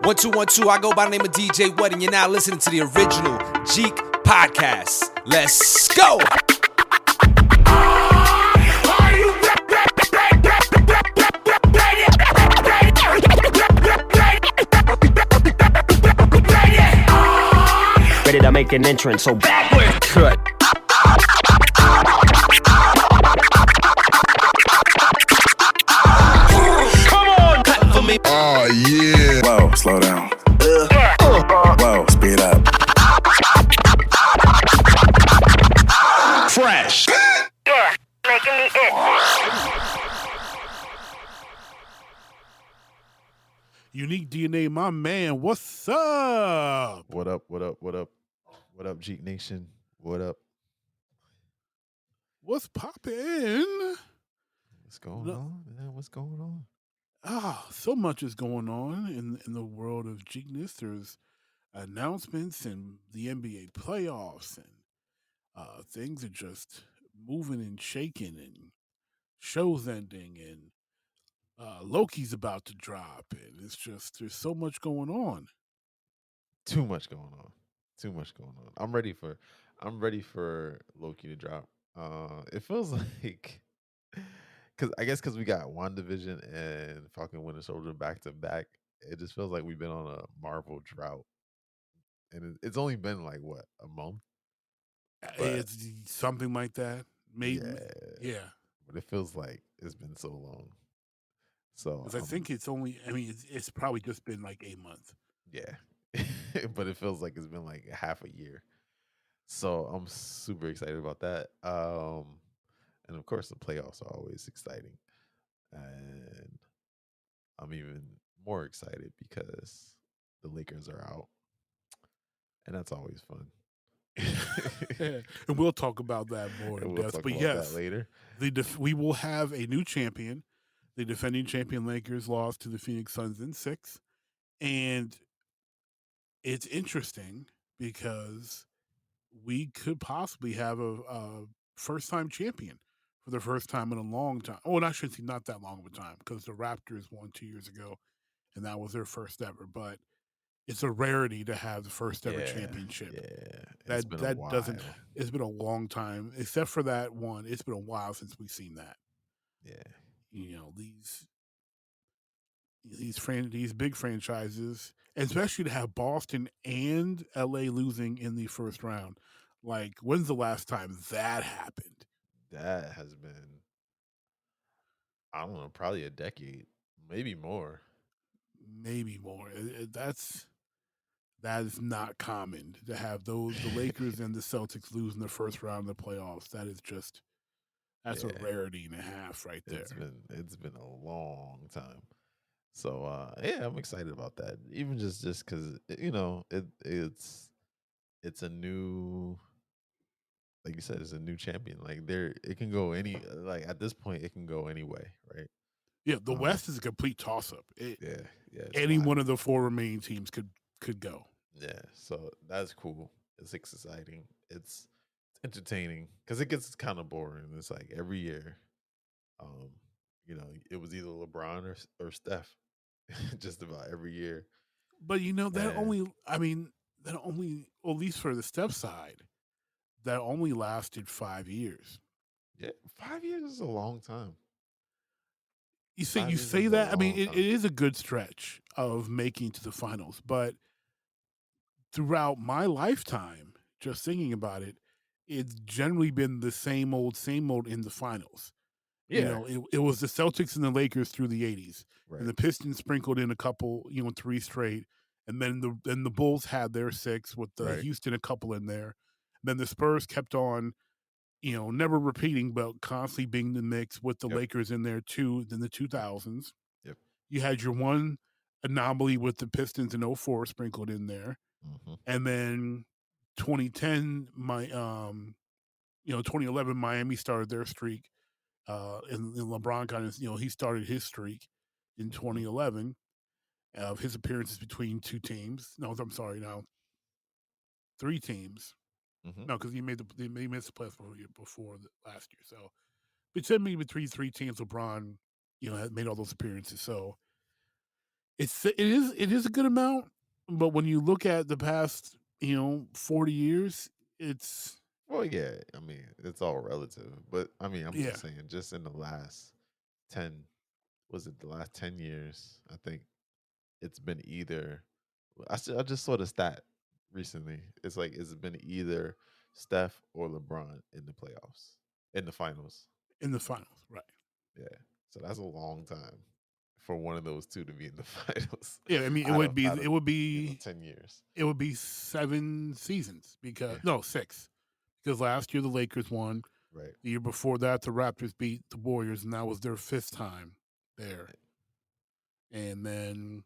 1 2 1 2. I go by the name of DJ What, and you're now listening to the original Jeek podcast. Let's go. Ready to make an entrance, so backward cut. Come on, cut for me. Oh yeah. Whoa, slow down. Whoa, speed up. Fresh. Yeah, making me itch. Unique DNA, my man. What's up? What up? What up? What up? What up, Jeek Nation? What up? What's poppin'? What's going on, man? What's going on? So much is going on in the world of Jeekness. There's announcements and the NBA playoffs, and things are just moving and shaking, and shows ending, and Loki's about to drop, and it's just there's so much going on. Too much going on. Too much going on. I'm ready for Loki to drop. It feels like because we got WandaVision and Falcon Winter Soldier back to back. It just feels like we've been on a Marvel drought, and it's only been like what, a month. But It's something like that. Maybe, yeah. But it feels like it's been so long. So 'Cause I think it's only. I mean, it's probably just been like a month. yeah, but it feels like it's been like half a year. So I'm super excited about that. And of course the playoffs are always exciting. And I'm even more excited because the Lakers are out. And that's always fun. And we'll talk about that more in And we'll depth. talk But about yes, that later. we will have a new champion. The defending champion Lakers lost to the Phoenix Suns in 6, and it's interesting because we could possibly have a first-time champion for the first time in a long time. Oh, and I should say not that long of a time, because the Raptors won 2 years ago, and that was their first ever. But it's a rarity to have the first ever championship. Yeah. That It's been a doesn't. while. It's been a long time, except for that one. It's been a while since we've seen that. Yeah. You know, these big franchises, especially to have Boston and LA losing in the first round. Like, when's the last time that happened? That has been, I don't know, probably a decade, maybe more. Maybe more. That is not common to have the Lakers and the Celtics lose in the first round of the playoffs. That's a rarity and a half right there. It's been a long time. So yeah, I'm excited about that. Even just because it's a new, like you said, it's a new champion. Like it can go like at this point it can go any way, right? Yeah, the West is a complete toss-up. Yeah. Any wild. one of the 4 remaining teams could go. Yeah, so that's cool. It's exciting. It's entertaining because it gets kind of boring. It's like every year, it was either LeBron or Steph, just about every year. But that And only, well, at least for the Steph side, that only lasted 5 years. yeah, 5 years is a long time. You say 5 you years say is a that. I mean, long it time. is a good stretch of making to the finals, but throughout my lifetime, just thinking about it, it's generally been the same old in the finals. Yeah, It was the Celtics and the Lakers through the 80s, right. and the Pistons sprinkled in a couple, 3 straight, and then the Bulls had their 6 with the Right. Houston a couple in there. Then the Spurs kept on, never repeating, but constantly being the mix with the Yep. Lakers in there too. Then the 2000s, Yep. you had your one anomaly with the Pistons in 04 sprinkled in there, Mm-hmm. and then 2010, 2011, Miami started their streak. And LeBron kind of, he started his streak in 2011 of his appearances between 2 teams. No, I'm sorry, now 3 teams. Mm-hmm. No, because he missed the playoffs before last year. So between 3 teams, LeBron, had made all those appearances. So it is a good amount, but when you look at the past 40 years, it's Well, yeah, I mean, it's all relative, but I mean, I'm yeah just saying, just in the last 10, was it the last 10 years? I think it's been either, I just saw the stat recently. It's like, it's been either Steph or LeBron in the playoffs, in the finals. in the finals, right? Yeah. So that's a long time for one of those two to be in the finals Yeah, I mean out of, you know, 10 years. it would be 7 seasons because Yeah. no 6 because last year the Lakers won. Right. The year before that, the Raptors beat the Warriors, and that was their 5th time there. And then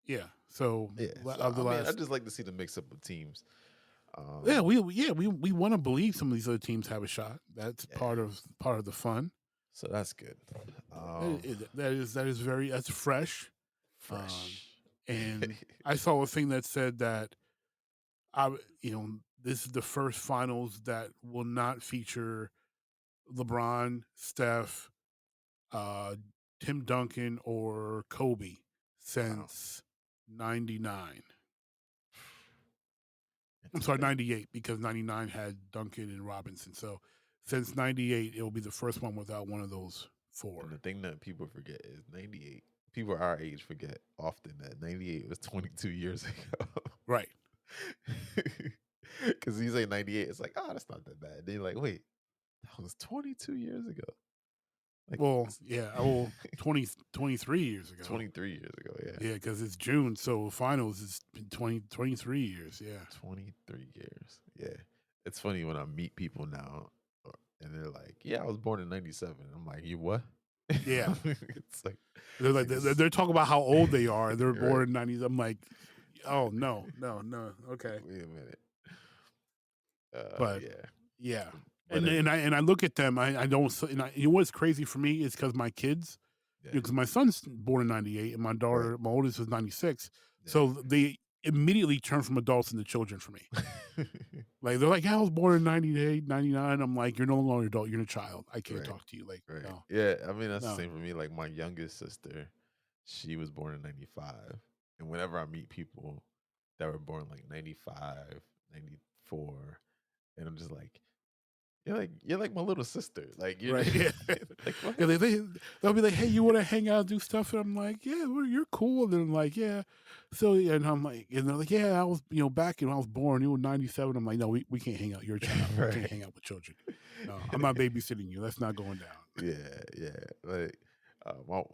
yeah, so Yeah. So, of the I mean, I last just like to see the mix up of teams. yeah Um, we want to believe some of these other teams have a shot. That's yeah. part of the fun. So that's good. Um, That's fresh. fresh. And I saw a thing that said that this is the first finals that will not feature LeBron, Steph, uh, Tim Duncan, or Kobe Wow. since '99. I'm sorry, Interesting. '98 because '99 had Duncan and Robinson. So since '98, it will be the first one without one of those And the four. thing that people forget is 98. People our age forget often that 98 was 22 years ago. Right. Because you say 98, it's like, oh, that's not that bad. Then you're like, wait, that was 22 years ago. Like, Well, yeah. 23 years ago. 23 years ago, yeah. Yeah, because it's June, so finals is been 23 years. Yeah. 23 years. Yeah. It's funny when I meet people now and they're like, yeah, I was born in 97. I'm like, you what? Yeah. It's like, They're like they're talking about how old they are. They're right. born in '90s. I'm like, oh no. Okay. Wait a minute. But Yeah. yeah. But And I look at them. I don't. You know what's crazy for me is because my kids. yeah. Because my son's born in '98 and my daughter, Right. my oldest, was '96. Yeah. So they immediately turn from adults into children for me. Like they're like, yeah, I was born in '98, '99. I'm like, you're no longer an adult. You're a child. I can't Right. talk to you. Like, Right. no, Yeah. I mean, that's the no. same for me. Like my youngest sister, she was born in 95. And whenever I meet people that were born like 95, 94, and I'm just like, you're like my little sister. Like you're Right. Yeah. like what? Yeah, they'll be like, hey, you want to hang out, do stuff? And I'm like, yeah, well, you're cool. And they're like, yeah. So, and I'm like, and they're like, yeah, I was, back when I was born, you were '97. I'm like, no, we can't hang out. You're a child. We can't Right. hang out with children. No, I'm not babysitting you. That's not going down. Yeah. Like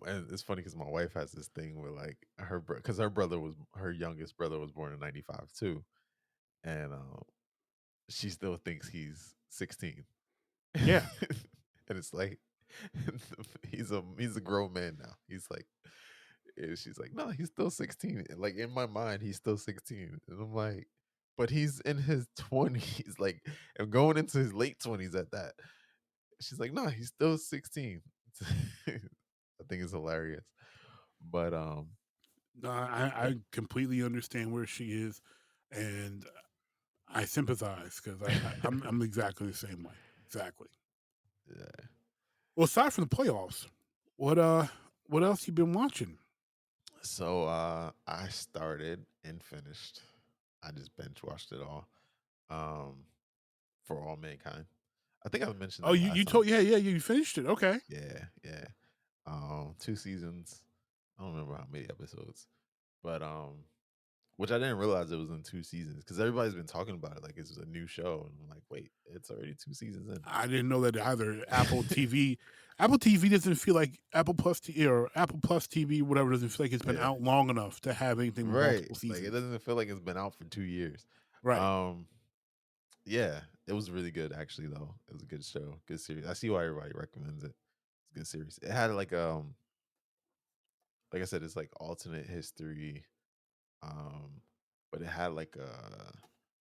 and it's funny because my wife has this thing where like because her youngest brother was born in 95 too. And she still thinks he's 16. Yeah. And it's like he's a grown man now. He's like, she's like, no, he's still 16. And like in my mind, he's still 16. And I'm like, but he's in his 20s, like, and going into his late 20s at that. She's like, no, he's still 16. I think it's hilarious. But No, I completely understand where she is, and I sympathize because I'm exactly the same way. Exactly. yeah. Well, aside from the playoffs, what else you been watching? So I started and finished. I just binge watched it all. Um for All Mankind. I think I mentioned Oh, that you last time. told you finished it. Okay. Yeah. 2 seasons. I don't remember how many episodes. But which I didn't realize it was in 2 seasons because everybody's been talking about it like it's a new show. And I'm like, wait, it's already 2 seasons in. I didn't know that either. Apple TV doesn't feel like Apple Plus or Apple Plus TV, whatever, doesn't feel like it's been Yeah. out long enough to have anything with Right. multiple Like it seasons. doesn't feel like it's been out for 2 years. Right. Yeah, it was really good actually though. It was a good show, good series. I see why everybody recommends it. It's a good series. It had like I said, it's like alternate history. But it had like I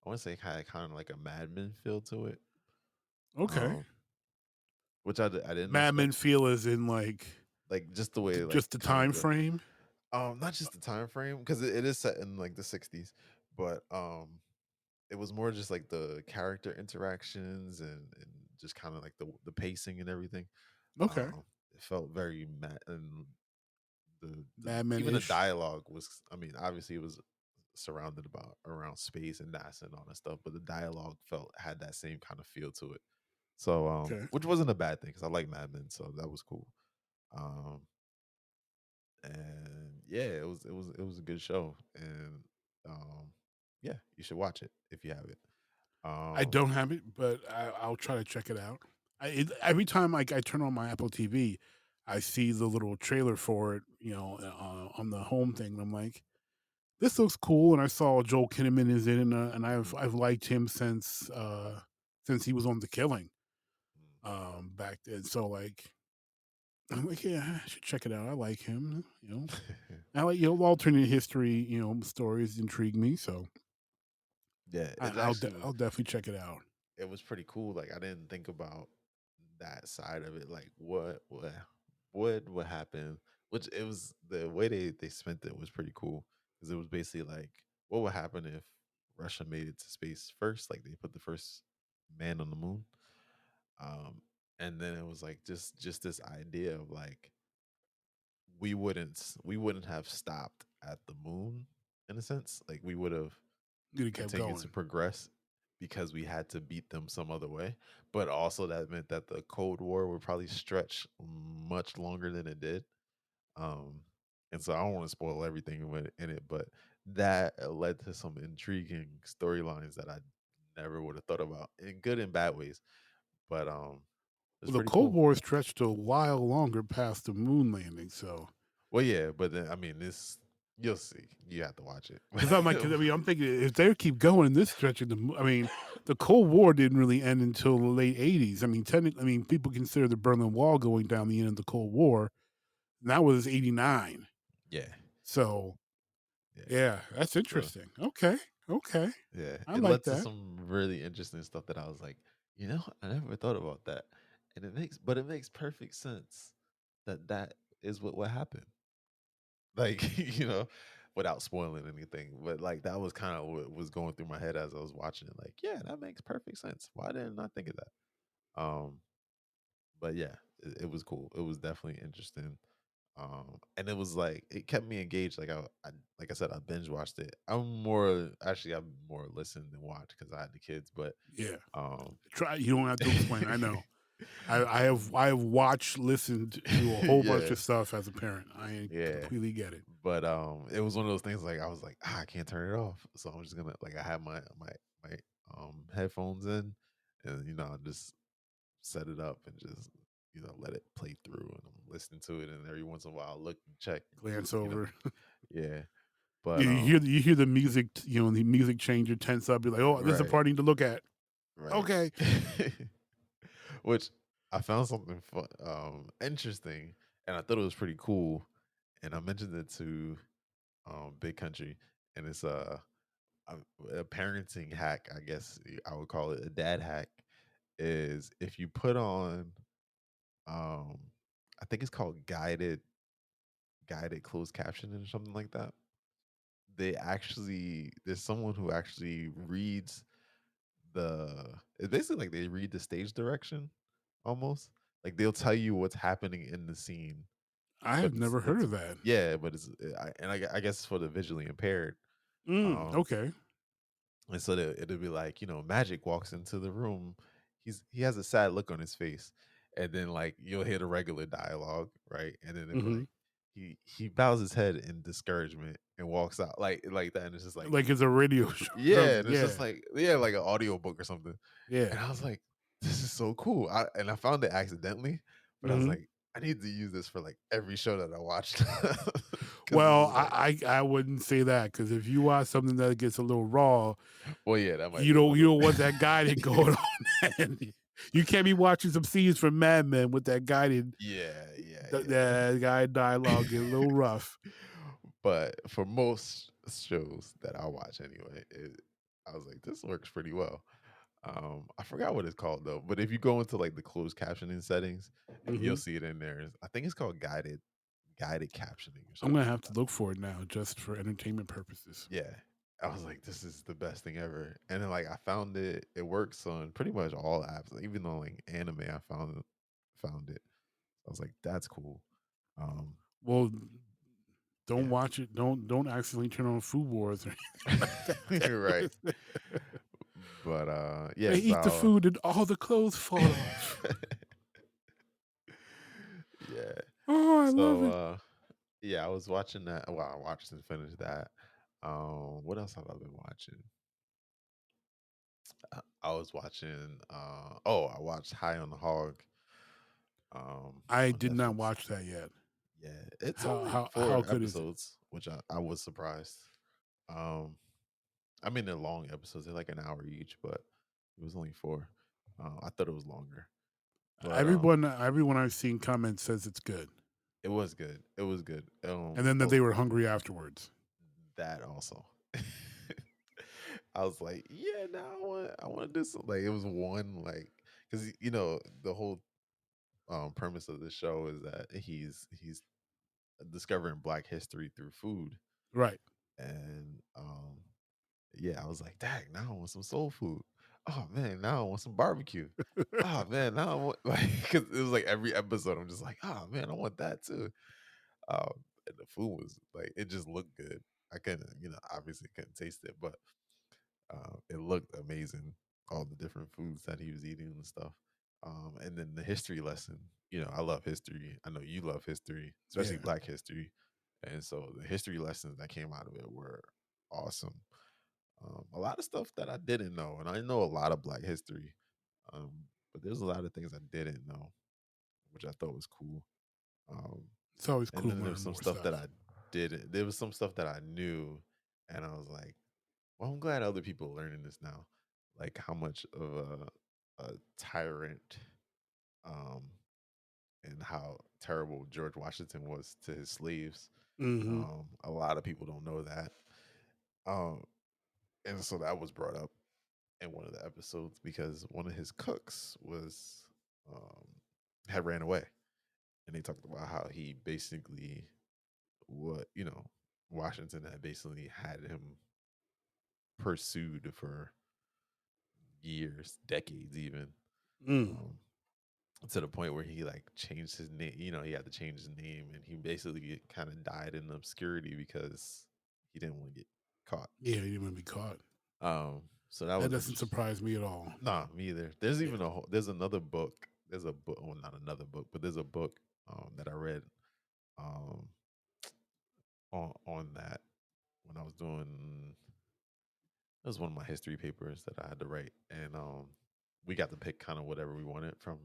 want to say it had kind of like a Mad Men feel to it. Okay. Which I didn't Mad Men expect. feel as in like Just the way like just the kind time of frame. not just the time frame because it is set in like the 60s, but it was more just like the character interactions and just kind of like the pacing and everything. Okay. It felt very mad and the Mad even the Men-ish. dialogue was. I mean, obviously it was surrounded about around space and NASA and all that stuff, but the dialogue felt had that same kind of feel to it. So, Okay. which wasn't a bad thing because I like Mad Men, so that was cool. Um, and yeah, it was a good show, and um, yeah, you should watch it if you have it. I Um, don't have it, but I'll try to check it out. Every time I turn on my Apple TV, I see the little trailer for it, on the home thing. And I'm like, this looks cool. And I saw Joel Kinnaman is in it, and I've liked him since he was on The Killing back then. So like, I'm like, yeah, I should check it out. I like him. I like alternate history. Stories intrigue me. So yeah, I, it's I'll actually I'll definitely check it out. it was pretty cool. Like I didn't think about that side of it. Like what would happen? Which it was the way they spent it was pretty cool because it was basically like what would happen if Russia made it to space first? Like they put the first man on the moon, um, and then it was like just this idea of like we wouldn't have stopped at the moon in a sense. Like we would have It kept continued to going. progress because we had to beat them some other way. But also that meant that the Cold War would probably stretch much longer than it did. Um, and so I don't want to spoil everything in it, but that led to some intriguing storylines that I never would have thought about in good and bad ways. But it's Well, the pretty Cold cool. War stretched a while longer past the moon landing, so Well, yeah, but then I mean, this you'll see. You have to watch it. because I'm thinking if they keep going this stretching the Cold War didn't really end until the late '80s. I mean, technically, people consider the Berlin Wall going down the end of the Cold War. And that was '89. Yeah, So yeah. yeah, that's So interesting. Okay, okay, yeah, I it like led to that. some really interesting stuff that I was like, I never thought about that, and it makes perfect sense that that is what happened. Like, without spoiling anything, but like that was kind of what was going through my head as I was watching it. Like, yeah, that makes perfect sense. Why didn't I think of that? But yeah, it was cool. It was definitely interesting. And it was like it kept me engaged. I like I said, I binge watched it. I'm more listened than watched because I had the kids. But Yeah, um, try. You don't have to explain. I know. I have watched, listened to a whole bunch yeah, of stuff as a parent. I yeah. completely get it. But it was one of those things like I was like, I can't turn it off. So I'm just gonna like I had my headphones in, and I just set it up and just let it play through, and I'm listening to it, and every once in a while I look and check, Glance you know, over. yeah. But You hear the music, the music changer tense up. You're like, oh, this is a right, part I need to look at. right. Okay. Which I found something fun, interesting, and I thought it was pretty cool, and I mentioned it to Big Country, and it's a parenting hack, I guess I would call it a dad hack, is if you put on um I think it's called guided closed captioning or something like that. There's someone who actually reads it's basically like they read the stage direction almost. Like they'll tell you what's happening in the scene, I but have never heard it's of that. yeah, but I guess it's for the visually impaired. Um Okay. And so it'll be like, Magic walks into the room. He has a sad look on his face. And then like you'll hear the regular dialogue, right? And then it'll be Hmm. like he bows his head in discouragement and walks out like that. And it's just like, Like it's a radio show or yeah, something. and it's Yeah. just like, yeah, like an audio book or something. Yeah. And I was like, this is so cool. And I found it accidentally, but I was Hmm. like, I need to use this for like every show that I watched. Because it's Well, just like, I wouldn't say that because if you watch something that gets a little raw, well, yeah, that might you be don't one you of don't want that guided going on. And you can't be watching some scenes from Mad Men with that guided yeah, yeah, that guy dialogue get a little rough. But for most shows that I watch anyway, I was like, this works pretty well. I forgot what it's called though, but if you go into like the closed captioning settings, you'll Hmm. see it in there. I think it's called guided captioning or I'm something gonna like have to that. look for it now just for entertainment purposes. Yeah. I was like, this is the best thing ever. And then like I found it works on pretty much all apps. Like, even though like anime I found it. I was like, that's cool. Um Well, Don't watch it. Don't accidentally turn on Food Wars or anything like that. Right. But yeah, They eat the so food and all the clothes fall off. yeah. Oh, I love So it. yeah, I was watching that. Well, I watched and finished that. What else have I been watching? I was watching I watched High on the Hog I on did not Netflix. watch that yet. Yeah, it's How only how four how good is it? episodes, which I was surprised. Um I mean they're long episodes, they're like an hour each, but it was only four. I thought it was longer. But Everyone I've seen comment says it's good, it was good. It was good. and then that Oh, they were hungry afterwards. that also. I was like, yeah, now I want to do something. Like it was one like because the whole premise of the show is that he's discovering Black history through food, Right. and yeah, I was like, dang, now I want some soul food. Oh man, now I want some barbecue. Oh man, now I want like because it was like every episode I'm just like, oh man, I want that too. And the food was like it just looked good. I couldn't, obviously couldn't taste it, but it looked amazing. All the different foods that he was eating and stuff. And then the history lesson. I love history. I know you love history, especially Yeah. Black history. And so the history lessons that came out of it were awesome. A lot of stuff that I didn't know, and I know a lot of Black history, um, but there's a lot of things I didn't know, which I thought was cool. Um, It's always and cool then there was learning some more stuff that stuff. I didn't. There was some stuff that I knew, and I was like, well, I'm glad other people are learning this now, like how much of a tyrant, um, and how terrible George Washington was to his slaves. Hmm. A lot of people don't know that, um, and so that was brought up in one of the episodes because one of his cooks was um, had ran away, and they talked about how he basically Washington had basically had him pursued for years, decades, even. Mm. Um, to the point where he like changed his name. He had to change his name, and he basically kind of died in obscurity because he didn't want to get caught. Yeah, you didn't want to be caught. So that That was doesn't interesting. surprise me at all. Nah, me either. There's Yeah. even there's another book. There's a book, well, not another book, but there's a book that I read um on that when I was doing. It was one of my history papers that I had to write, and we got to pick kind of whatever we wanted from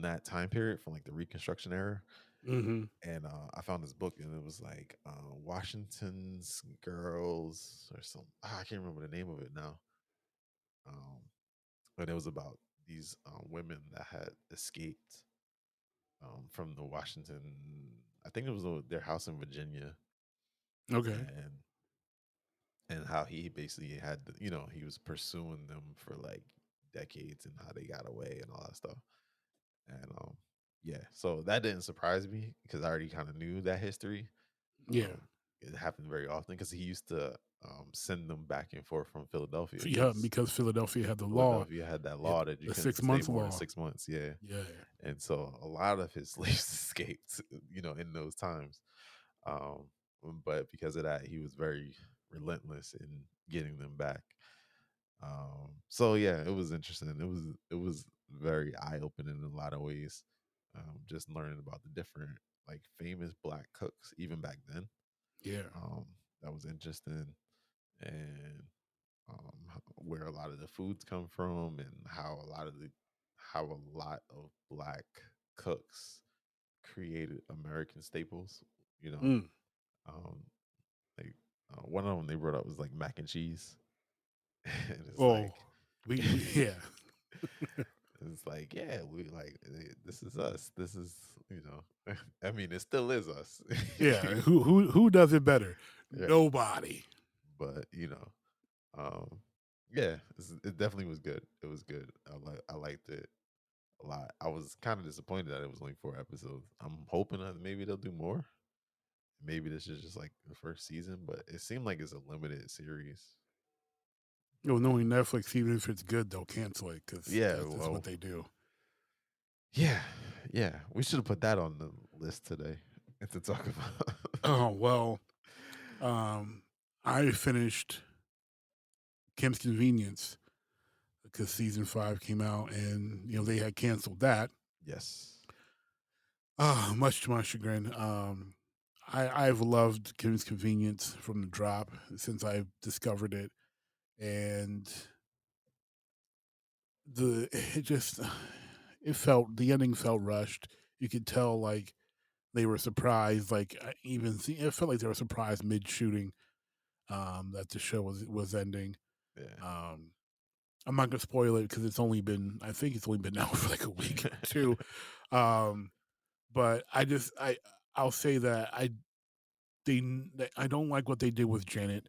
that time period, from like the Reconstruction era. Hmm. And I found this book, and it was like Washington's Girls or something. I can't remember the name of it now. Um, but it was about these women that had escaped from the Washington. I think it was their house in Virginia, Okay. and how he basically had, he was pursuing them for like decades, and how they got away and all that stuff. And yeah, so that didn't surprise me because I already kind of knew that history. Yeah. It happened very often because he used to send them back and forth from Philadelphia Yeah, because because Philadelphia had the law, Philadelphia had that law that you the couldn't six stay months more than law. 6 months. Yeah. Yeah. And so a lot of his slaves escaped, in those times. Um, but because of that, he was very relentless in getting them back. So yeah, it was interesting. It was very eye opening in a lot of ways. Just learning about the different like famous Black cooks even back then. Yeah. Um, that was interesting, and where a lot of the foods come from, and how a lot of Black cooks created American staples. You know, Mm. um, like one of them they brought up was like mac and cheese, and it's Oh, like. we yeah. It's like, yeah, we like this is us. This is, I mean, it still is us. Yeah. Who does it better? Yeah, Nobody. but um, yeah, it definitely was good. It was good. I liked it a lot. I was kind of disappointed that it was only 4 episodes. I'm hoping that maybe they'll do more. Maybe this is just like the first season, but it seemed like it's a limited series. Knowing Netflix, even if it's good, they'll cancel it because Yeah, that's just what well, they do. yeah, yeah. We should have put that on the list today and to talk about. Oh well, um, I finished Kim's Convenience because season 5 came out, and they had canceled that. Yes. Much to my chagrin. I've loved Kim's Convenience from the drop since I discovered it, and it just the ending felt rushed. You could tell like they were surprised. Like it felt like they were surprised mid shooting that the show was ending. Yeah. Um, I'm not gonna spoil it because I think it's only been out for like a week or two. Um, but I'll say that I don't like what they did with Janet.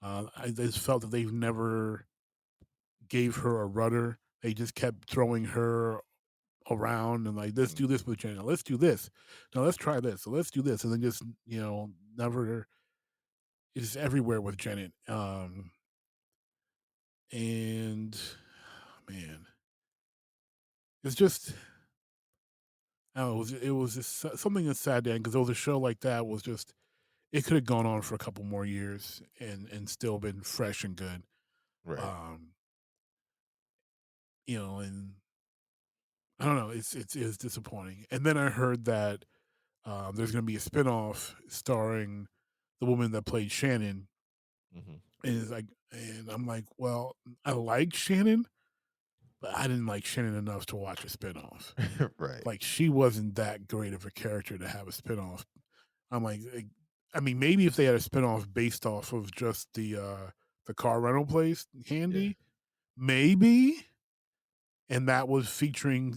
I just felt that they've never gave her a rudder. They just kept throwing her around and like, let's do this with Janet. Let's do this. No, let's try this. So let's do this, and then just never is everywhere with Janet. And man, it's just I don't know, it was just something that's sad then because it was a show like that was just it could have gone on for a couple more years and still been fresh and good. Right. Um, and I don't know, it's disappointing. And then I heard that there's going to be a spinoff starring the woman that played Shannon, Hmm. and I'm like, well, I like Shannon, but I didn't like Shannon enough to watch a spinoff. Right. Like she wasn't that great of a character to have a spinoff. I'm like, I mean, maybe if they had a spinoff based off of just the car rental place, Yeah. Handy, maybe, and that was featuring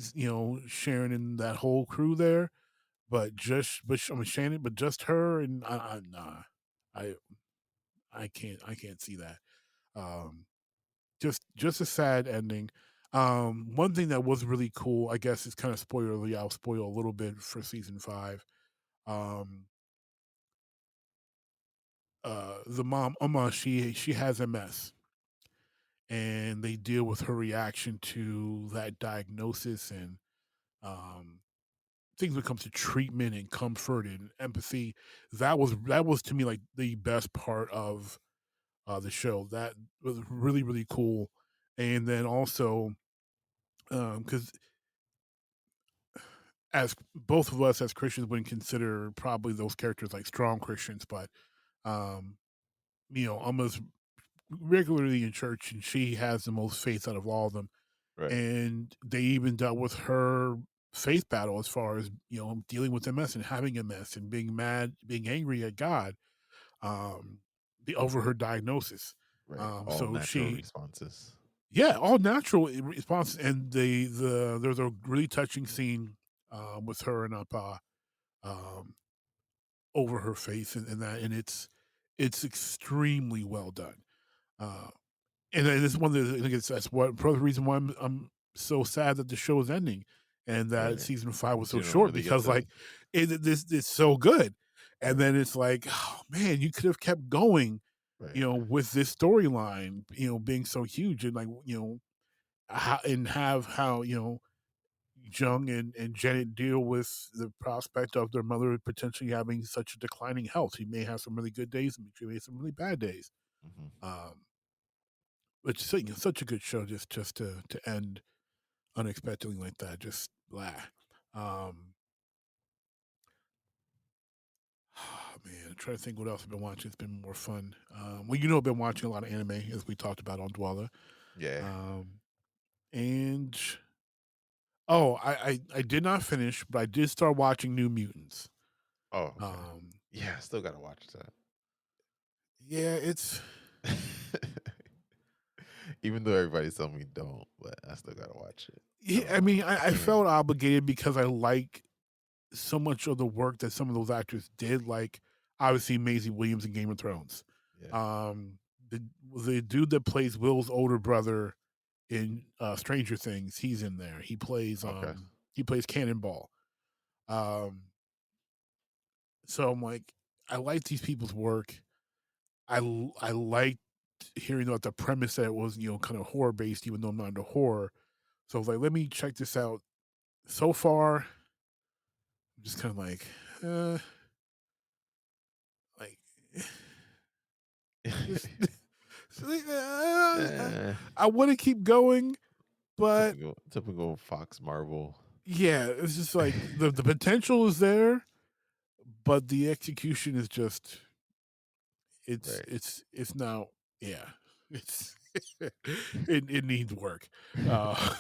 Sharon and that whole crew there. I mean Shannon, but just her and nah, I I can't see that. Um, just a sad ending. One thing that was really cool, I guess, is kind of spoilerly. I'll spoil a little bit for season 5. Um, the mom, Uma, she has MS, and they deal with her reaction to that diagnosis and um things when it comes to treatment and comfort and empathy. That was to me like the best part of the show. That was really really cool. And then also because as both of us as Christians wouldn't consider probably those characters like strong Christians, but um, almost regularly in church, and she has the most faith out of all of them. Right. And they even dealt with her faith battle as far as dealing with MS and having MS and being mad, being angry at God, um, over her diagnosis. Right. All So natural she, responses. yeah, all natural responses. And there's a really touching scene with her and Appa um, over her faith and that, and it's extremely well done. Uh, and then this is one of the I think it's that's what part of the reason why I'm so sad that the show is ending and that Right. season 5 was So so you don't short really get because to. like this it's so good. And Right. then it's like, oh man, you could have kept going, Right. with this storyline, being so huge and like, and have how, Jung and Janet deal with the prospect of their mother potentially having such a declining health. She may have some really good days and she may have some really bad days. Hmm. Um, but such a good show just to end unexpectedly like that. Just blah. Um, man, I'm trying to think what else I've been watching. It's been more fun. Well, I've been watching a lot of anime as we talked about on Dwella. Yeah. Um, and oh, I did not finish, but I did start watching New Mutants. Oh, okay. Um, Yeah, I still gotta watch yeah, it's that. Even though everybody's telling me don't, but I still gotta watch it. yeah. I mean, I Can't. felt obligated because I like so much of the work that some of those actors did. Like obviously Maisie Williams in Game of Thrones. Yeah. Um, the the dude that plays Will's older brother in Stranger Things, he's in there. Okay. He plays Cannonball. Um, so I'm like, I like these people's work. I liked hearing about the premise that it was kind of horror based, even though I'm not into horror. So I was like, let me check this out. So far, I'm just kind of like, uh, Just, Eh, I want to keep going, but typical Fox Marvel. yeah, it's just like the potential is there, but the execution is just Right. it's now yeah it's it needs work. Not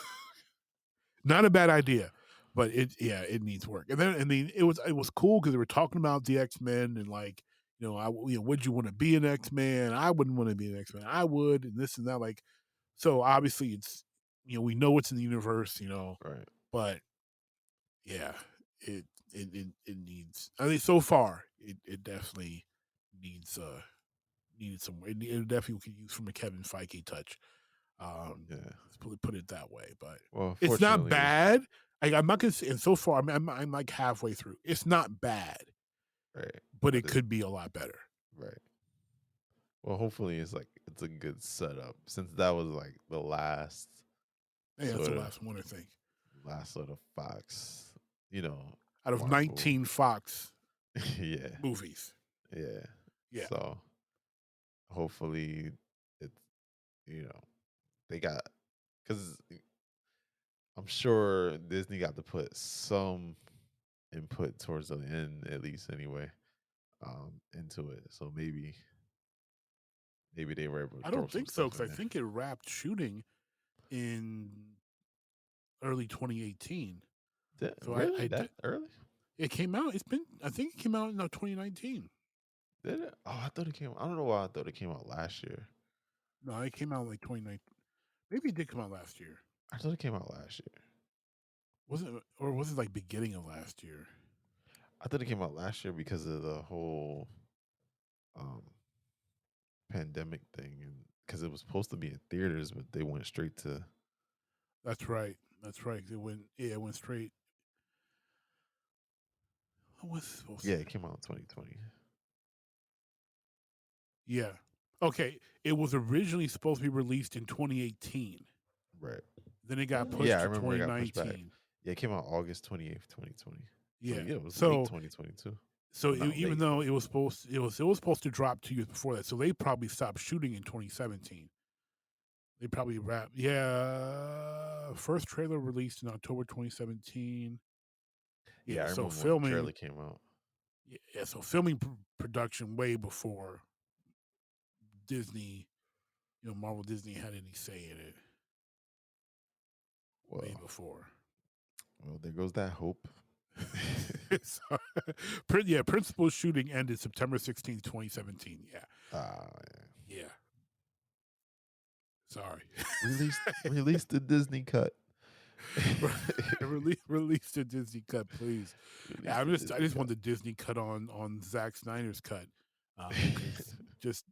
a bad idea, but it needs work. And then it was cool because they were talking about the X-Men and like would you want to be an X-Man? I wouldn't want to be an X-Man. I would, and this and that. Like, so obviously it's we know it's in the universe, Right. but yeah, it needs. I think so far it definitely needs needed some. It definitely could use from a Kevin Feige touch. Yeah. Let's put it that way, but Well, it's not fortunately, bad. I'm not gonna say, and so far I'm like halfway through. It's not bad, right. but it could be a lot better. Right. Well, hopefully it's a good setup since that was like the last Yeah, that's sort the of last one, I think. Fox, Out of Marvel. 19 Fox Yeah. movies. Yeah. Yeah. So hopefully it's they got because I'm sure Disney got to put some input towards the end at least anyway into it. So maybe they were able to I throw don't some think so, stuff because in I there. think it wrapped shooting in early 2018. So Really? That early? it came out. I think it came out in 2019. Did it? Oh, I thought it came. I don't know why I thought it came out last year. No, it came out like 2019. Maybe it did come out last year. I thought it came out last year. Was it like beginning of last year? I thought it came out last year because of the whole um pandemic thing, and because it was supposed to be in theaters, but they went straight to. That's right. That's right. It went straight. What was it supposed Yeah, to? it came out in 2020. Yeah. Okay. It was originally supposed to be released in 2018. Right. Then it got pushed Yeah, I to remember it got pushed back. 2019. Yeah, it came out August 28th, 2020. So Yeah. yeah, it was late So 2022. even Late. though it was supposed to drop 2 years before that, so they probably stopped shooting in 2017. They probably wrapped. Yeah. First trailer released in October 2017. Yeah, Yeah. I So remember when the trailer filming. came out. Yeah. So filming production way before Disney, Marvel Disney had any say in it. Way Well, before. there goes that hope. So, yeah, principal shooting ended September 16th, 2017. Yeah. Ah, Yeah. Sorry. release the Disney cut. Release the Disney cut, please. Yeah, I just want the Disney cut on Zack Snyder's cut. Just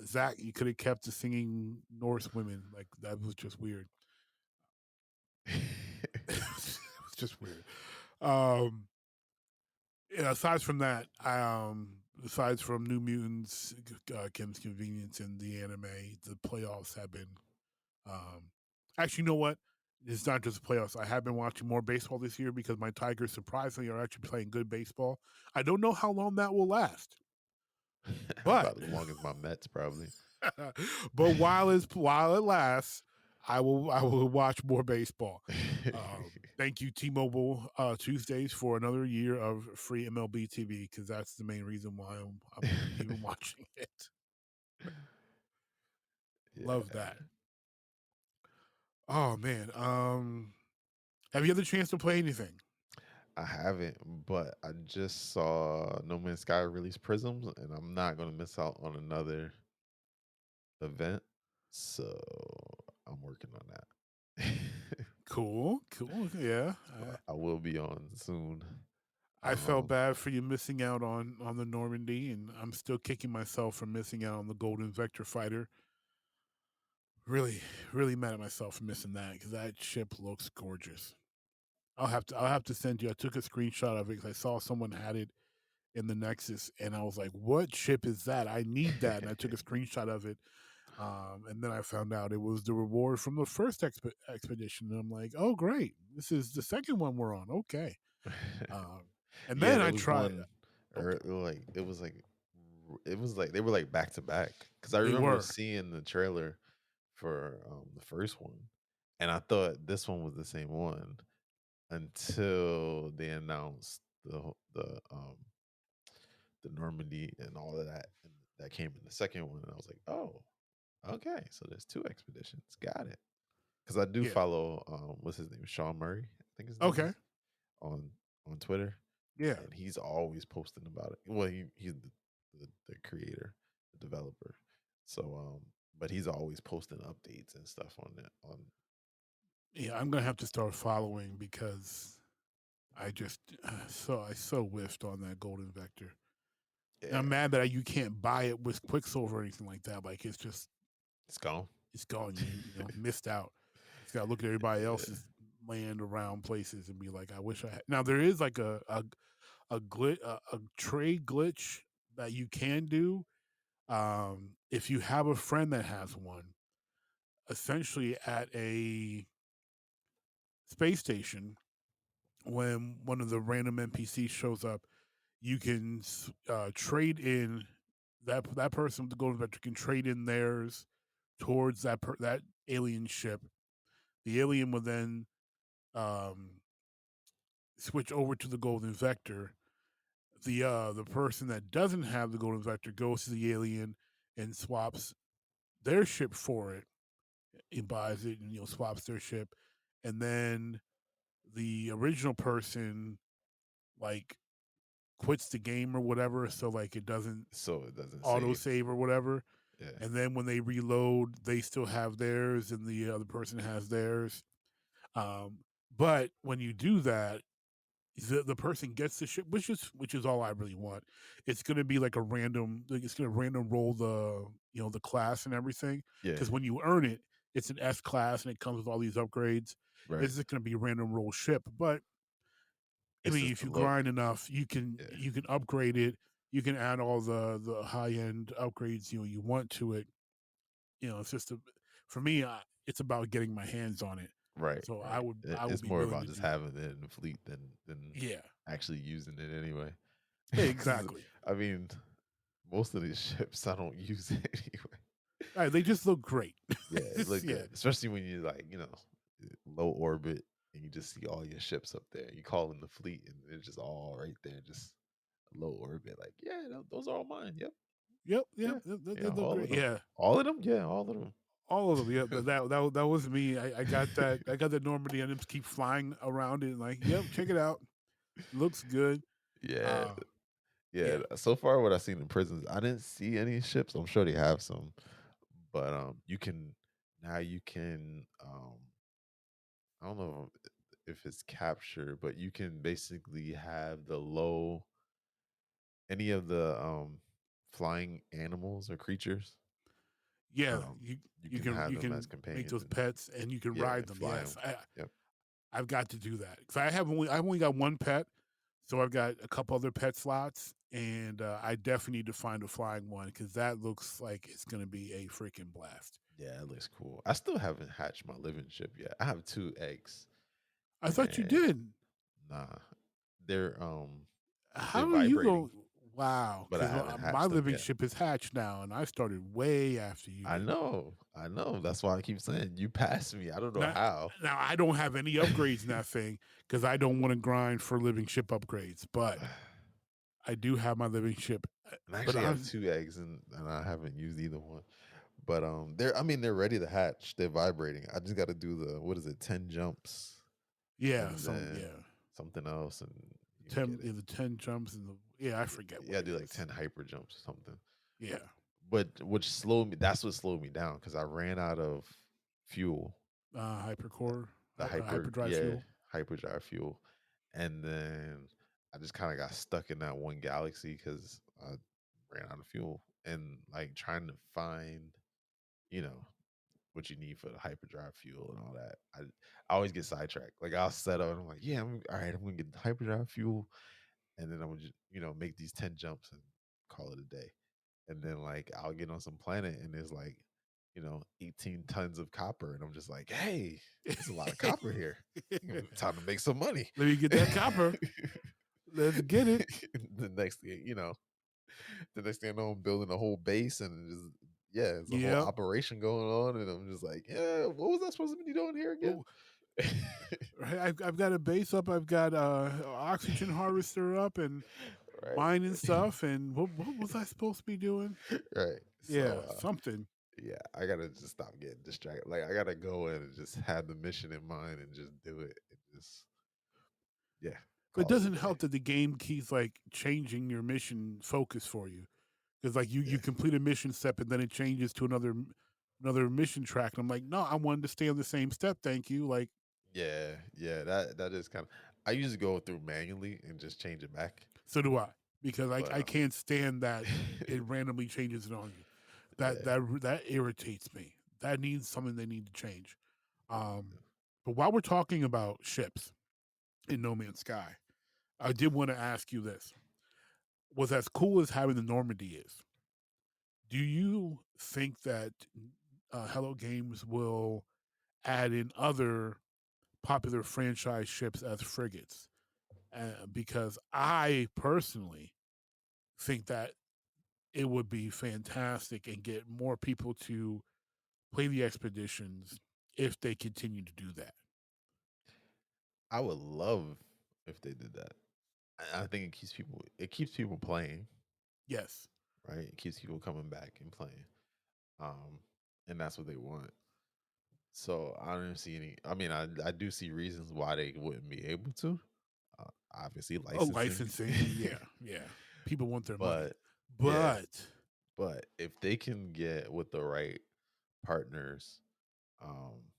Zack, you could have kept the singing Norse women. Like, that was just weird. It was just weird. Yeah, aside from that, aside from New Mutants, Kim's Convenience, and the anime, the playoffs have been. Actually, you know what? It's not just the playoffs. I have been watching more baseball this year because my Tigers surprisingly are actually playing good baseball. I don't know how long that will last, but About as long as my Mets, probably. but while it lasts, I will watch more baseball. Thank you, T-Mobile Tuesdays, for another year of free MLB TV, because that's the main reason why I'm even watching it. Love that. Oh man, have you had the chance to play anything? I haven't, but I just saw No Man's Sky release Prisms, and I'm not gonna miss out on another event. So I'm working on that. Cool. Yeah, So I will be on soon. I felt bad for you missing out on the Normandy, and I'm still kicking myself for missing out on the Golden Vector Fighter. Really, really mad at myself for missing that because that ship looks gorgeous. I'll have to send you. I took a screenshot of it because I saw someone had it in the Nexus, and I was like, "What ship is that? I need that." And I took a screenshot of it, and then I found out it was the reward from the first expedition. And I'm like, "Oh, great! This is the second one we're on." Okay, and Yeah, then there I was tried. one, or like it was like it was like they were like back to back because I They remember were. seeing the trailer for the first one, and I thought this one was the same one until they announced the Normandy and all of that, and that came in the second one, and I was like, oh, okay, so there's two expeditions, got it. Because I do Yeah. follow what's his name, Sean Murray, I think his name Okay. is on Twitter, Yeah. and he's always posting about it. Well, he's the creator, the developer, so but he's always posting updates and stuff on it. Yeah. I'm gonna have to start following because I just I so whiffed on that golden vector. And Yeah, I'm mad that you can't buy it with Quicksilver or anything like that. Like it's just it's gone. it's gone. You missed out. Just gotta look at everybody Yeah. else's land around places and be like, I wish I had. Now there is like a glitch, a trade glitch that you can do if you have a friend that has one. Essentially, at a space station, when one of the random NPCs shows up, you can trade in that person with the golden vector can trade in theirs towards that alien ship. The alien will then um, switch over to the golden vector. The person that doesn't have the golden vector goes to the alien and swaps their ship for it. He buys it and swaps their ship, and then the original person like quits the game or whatever, so like it doesn't So it doesn't auto save. save or whatever. Yeah. And then when they reload, they still have theirs, and the other person has theirs. But when you do that, the person gets the ship, which is all I really want. It's going to be like a random. Like it's going to random roll the class and everything. Yeah. Because when you earn it, it's an S class and it comes with all these upgrades. Right. It's just going to be a random roll ship. But I It's mean, just if the you look. grind enough, you can upgrade it. You can add all the high end upgrades you want to it. It's just for me, it's about getting my hands on it. Right. So Right. I would It's be more willing about to just do. having it in the fleet than Yeah, actually using it anyway. Because exactly. I mean, most of these ships I don't use it anyway. All right, they just look great. Yeah, it look Yeah, good, especially when you like low orbit and you just see all your ships up there. You call in the fleet and it's just all right there, just low orbit. Like those are all mine. Yep, yep, yeah, they look all of great. them. Yeah, All of them. Yeah, all of them. all of them. Yeah, that was me. I got that. I got that Normandy, and just keep flying around it. And like, yep, check it out. Looks good. Yeah, yeah. Yeah, So far, what I've seen in prisons, I didn't see any ships. I'm sure they have some, but you can now you can I don't know if it's capture, but you can basically have the low any of the flying animals or creatures. yeah. Um, you You can can have you them as can make companions those and pets, and you can ride them. fly Yes, them. Yep. I've got to do that because I've only got one pet, so I've got a couple other pet slots, and I definitely need to find a flying one because that looks like it's going to be a freaking blast. Yeah, it looks cool. I still haven't hatched my living ship yet. I have 2 eggs. I thought you And did. nah, they're they're How are you vibrating, going? Wow, but I because haven't my hatched them living yet. ship is hatched now, and I started way after you I did. know, I know. That's why I keep saying you passed me. I don't know Now, how. now I don't have any upgrades in that thing because I don't want to grind for living ship upgrades, but I do have my living ship. I But actually have 2 eggs and I haven't used either one. But they're ready to hatch. They're vibrating. I just got to do the what is it, 10 jumps, yeah, and then something else, and you get it. the 10 jumps and I forget You what got to it do like is. 10 hyper jumps or something. Yeah, But which slowed me. That's what slowed me down because I ran out of fuel. hypercore, The hyperdrive fuel. hyperdrive fuel, and then I just kind of got stuck in that one galaxy because I ran out of fuel and like trying to find, you know, what you need for the hyperdrive fuel and all that. I always get sidetracked. Like I'll set up and I'm like, yeah, all right. I'm gonna get the hyperdrive fuel, and then I'm gonna just make these 10 jumps and call it a day. And then like I'll get on some planet and there's like 18 tons of copper, and I'm just like, hey, there's a lot of copper here. Time to make some money. Let me get that copper. Let's get it. The next thing, The next thing I know, I'm building a whole base and just it's a whole Yeah. operation going on, and I'm just like, yeah, what was I supposed to be doing here again? Well, right, I've got a base up. I've got oxygen harvester up and Right, mining stuff. And what was I supposed to be doing? right. Yeah, So something. yeah, I gotta just stop getting distracted. Like I gotta go in and just have the mission in mind and just do it and just But it call it a doesn't day. help that the game keeps like changing your mission focus for you. Because like you Yeah, complete a mission step and then it changes to another mission track. And I'm like, no, I wanted to stay on the same step. Thank you. Like, yeah. That is kind of. I usually go through manually and just change it back, so do I. Because but I can't stand that it randomly changes it on you. yeah, That irritates me. That needs something they need to change. Um, but while we're talking about ships in No Man's Sky, I did want to ask you this: was as cool as having the Normandy is, do you think that Hello Games will add in other popular franchise ships as frigates? Because I personally think that it would be fantastic and get more people to play the expeditions if they continue to do that. I would love if they did that. I think it keeps people playing, Yes. right? It keeps people coming back and playing, um, and that's what they want. So I don't see any. I mean, I do see reasons why they wouldn't be able to. Obviously, Oh, licensing, licensing. Yeah. Yeah. People want their money. but yeah, But but if they can get with the right partners, um,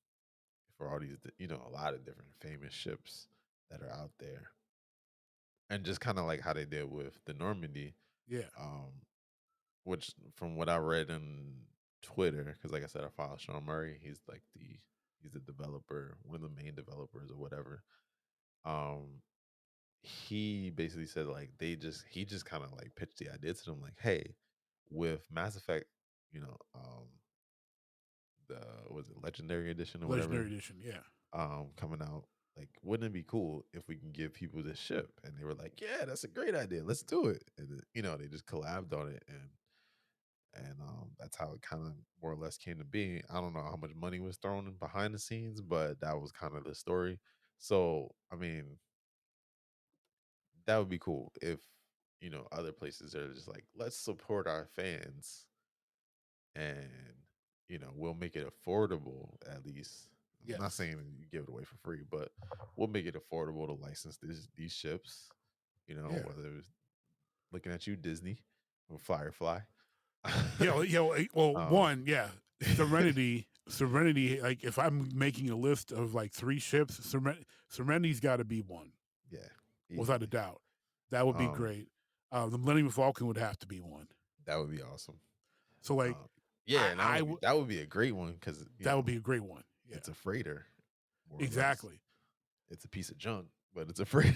for all these, a lot of different famous ships that are out there, and just kind of like how they did with the Normandy, yeah. um, which from what I read in Twitter, because like I said, I follow Sean Murray. He's the developer, one of the main developers or whatever. Um, he basically said like he just kind of like pitched the idea to them like, hey, with Mass Effect, you know, the was it Legendary Edition or Legendary whatever, edition. Yeah. coming out. Like, wouldn't it be cool if we can give people this ship? And they were like, "Yeah, that's a great idea. Let's do it." And they just collabed on it, and that's how it kind of more or less came to be. I don't know how much money was thrown in behind the scenes, but that was kind of the story. So, I mean, that would be cool if other places are just like, let's support our fans, and we'll make it affordable at least. I'm not Yes. saying you give it away for free, but we'll make it affordable to license these ships. Yeah. Whether it's looking at you, Disney or Firefly. Yeah. Yeah. Well, um, one, yeah. Serenity. Like, if I'm making a list of like 3 ships, Serenity's got to be one, yeah, without a easily. doubt. That would be Um, great. The Millennium Falcon would have to be one. that would be awesome. So, like, Yeah, and I that would be a great one because that would be a great one. Yeah. it's a freighter, more or less. Exactly. It's a piece of junk, but it's a freighter.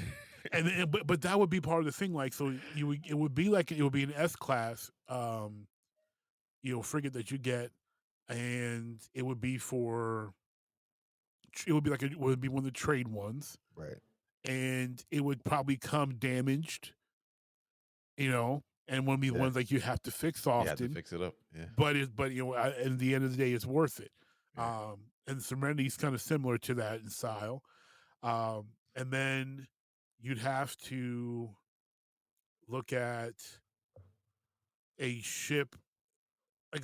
But that would be part of the thing. Like, so it would be like it would be an S class, frigate that you get, and it would be it would be one of the trade ones, Right. and it would probably come damaged, and one of the Yeah. ones like you have to fix You had to often. fix it up. Yeah. But at the end of the day, it's worth it. Yeah. And Serenity's kind of similar to that in style. And then you'd have to look at a ship like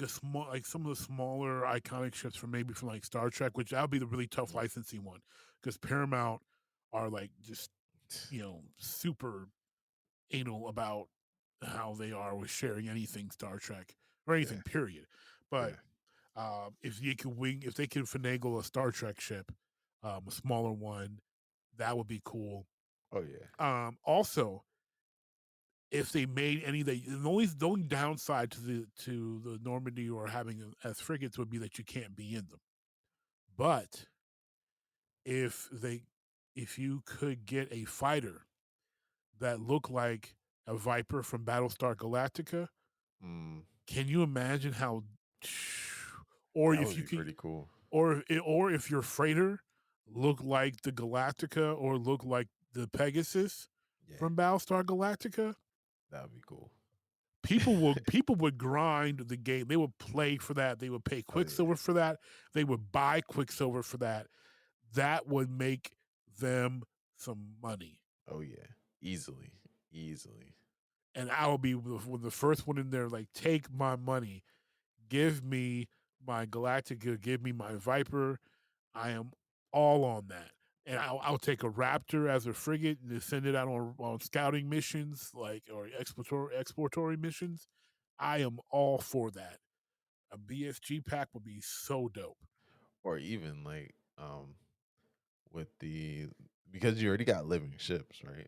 some of the smaller iconic ships from like Star Trek, which that would be the really tough licensing one because Paramount are like just super anal about how they are with sharing anything Star Trek or anything Yeah. period. But Yeah. if they could finagle a Star Trek ship, a smaller one, that would be cool. Oh yeah. Also, if they made any the only downside to the Normandy or having them as frigates would be that you can't be in them. But if you could get a fighter that looked like a Viper from Battlestar Galactica, Mm, can you imagine how? Or that if would you be could, pretty cool. or if your freighter looked like the Galactica or looked like the Pegasus Yeah, from Battlestar Galactica, that would be cool. people would grind the game. They would play for that. They would pay Oh yeah. Quicksilver for that. They would buy Quicksilver for that. That would make them some money. Oh yeah. Easily. Easily. And I will be the first one in there. Like, take my money, give me my Galactica, give me my Viper. I am all on that. And I'll take a Raptor as a frigate and send it out on scouting missions, like, or exploratory missions. I am all for that. A BSG pack would be so dope. Or even like with the because you already got living ships, right?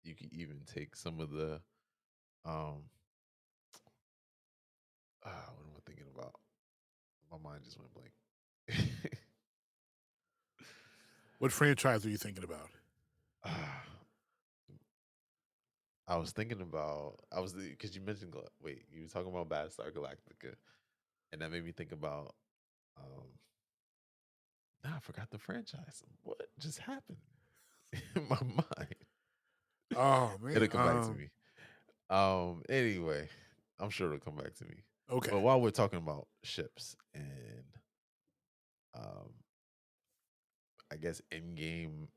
You can even take some of the um what am I thinking about? My mind just went blank. What franchise are you thinking about? I was thinking about because you mentioned wait, you were talking about Battlestar Galactica, and that made me think about um I forgot the franchise. What just happened in my mind? Oh It'll man. come back to me. Anyway, I'm sure it'll come back to me. Okay. But while we're talking about ships and um I guess in-game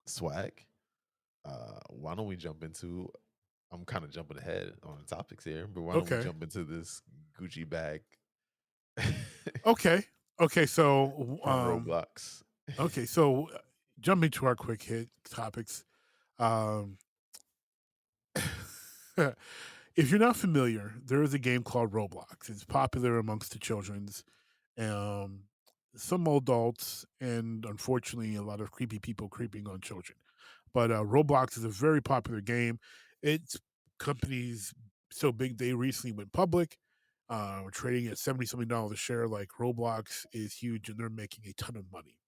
swag, why don't we jump into I'm kind of jumping ahead on the topics here, but why don't we Okay. jump into this Gucci bag Okay. Okay. So from Roblox? okay. So jumping to our quick hit topics. Um, if you're not familiar, there is a game called Roblox. It's popular amongst the children's, um, some adults, and unfortunately, a lot of creepy people creeping on children. But Roblox is a very popular game. It's companies so big they recently went public. We're trading at $70 something a share. Like, Roblox is huge, and they're making a ton of money.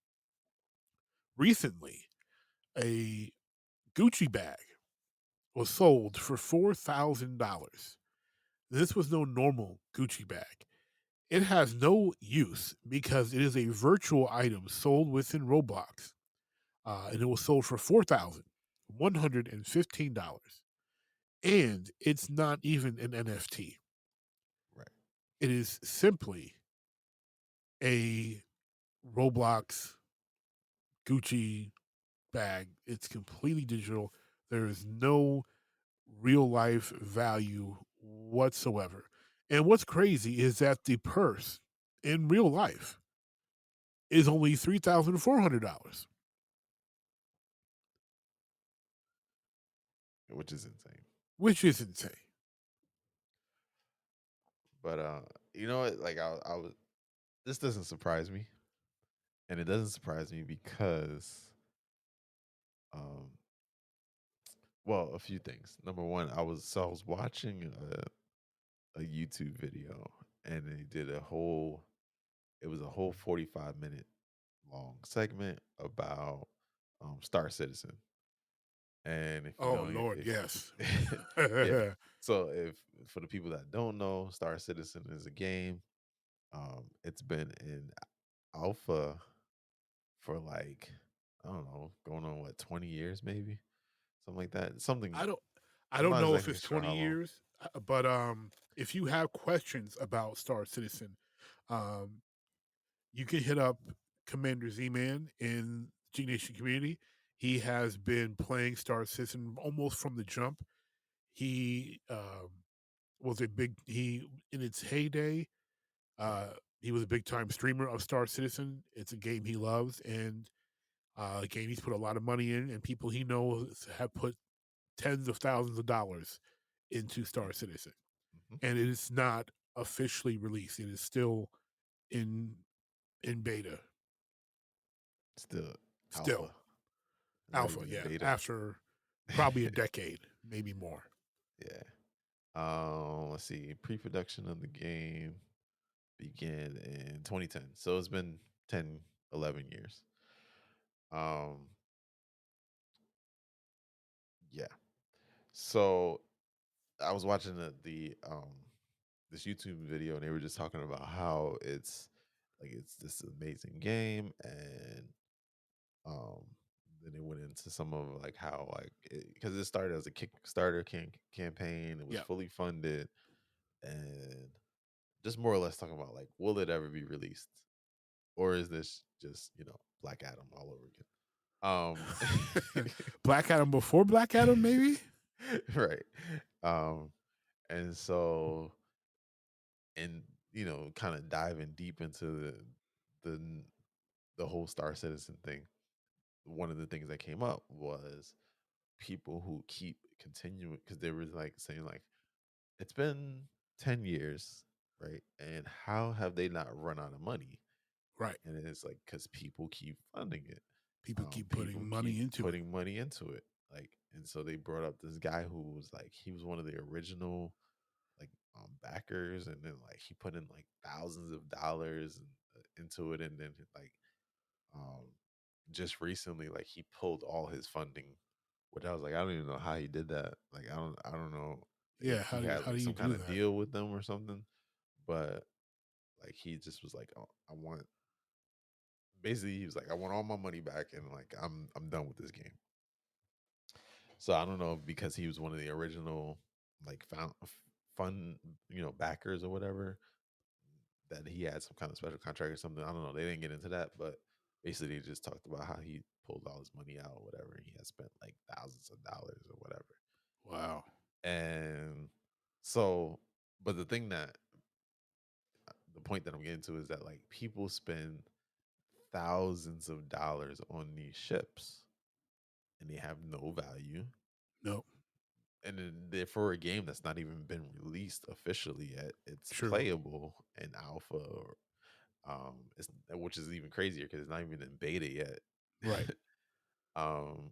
Recently, a Gucci bag was sold for $4,000. This was no normal Gucci bag. It has no use because it is a virtual item sold within Roblox, and it was sold for $4,115. And it's not even an NFT. Right. It is simply a Roblox Gucci bag. It's completely digital. There is no real life value whatsoever. And what's crazy is that the purse in real life is only $3,400, Which is insane. which is insane. But you know what? Like I was this doesn't surprise me. And it doesn't surprise me because um well, a few things. Number one, I was watching a YouTube video and they did it was a whole 45-minute long segment about Star Citizen. And if you Oh, know Lord, yes. yeah. So if for the people that don't know, Star Citizen is a game. It's been in alpha for like I don't know, going on what 20 years maybe, something like that. Something I don't I I'm don't not know if exactly it's sure 20 how long. years, but if you have questions about Star Citizen, um, you can hit up Commander Z-Man in G Nation community. He has been playing Star Citizen almost from the jump. He was a big he in its heyday. Uh, he was a big time streamer of Star Citizen. It's a game he loves, and a game he's put a lot of money in, and people he knows have put tens of thousands of dollars into Star Citizen. Mhm. And it is not officially released. It is still in beta. Still Still alpha, not alpha, even in yeah. beta. After probably a decade, maybe more. Yeah. Let's see. Pre-production of the game began in 2010. So it's been 10, 11 years. Um, yeah. So I was watching the this YouTube video and they were just talking about how it's like it's this amazing game and um then they went into some of like how like because it started as a Kickstarter campaign. It was Yeah. fully funded, and just more or less talking about like, will it ever be released, or is this just Black Adam all over again? Black Adam before Black Adam, maybe. Right. Um, and so, and kind of diving deep into the the whole Star Citizen thing. One of the things that came up was people who keep continuing because they were like saying like it's been 10 years, right? And how have they not run out of money? Right. And it's like because people keep funding it. People keep People putting money keep into putting money into it. Like, and so they brought up this guy who was like he was one of the original like backers, and then like he put in like thousands of dollars into it, and then like um just recently like he pulled all his funding, which I was like, I don't even know how he did that. Like I don't know it. Yeah. if he had How do like you some kind do of that? deal with them or something, but like he just was like, oh, I want basically he was like, I want all my money back, and like I'm done with this game. So I don't know because he was one of the original like fun backers or whatever, that he had some kind of special contract or something. I don't know. They didn't get into that, but basically they just talked about how he pulled all his money out or whatever. And he had spent like thousands of dollars or whatever. Wow. And so, but the thing that the point that I'm getting to is that like people spend thousands of dollars on these ships and they have no value. Nope. And then for a game that's not even been released officially yet, it's True. playable in alpha, or it's, which is even crazier because it's not even in beta yet. Right.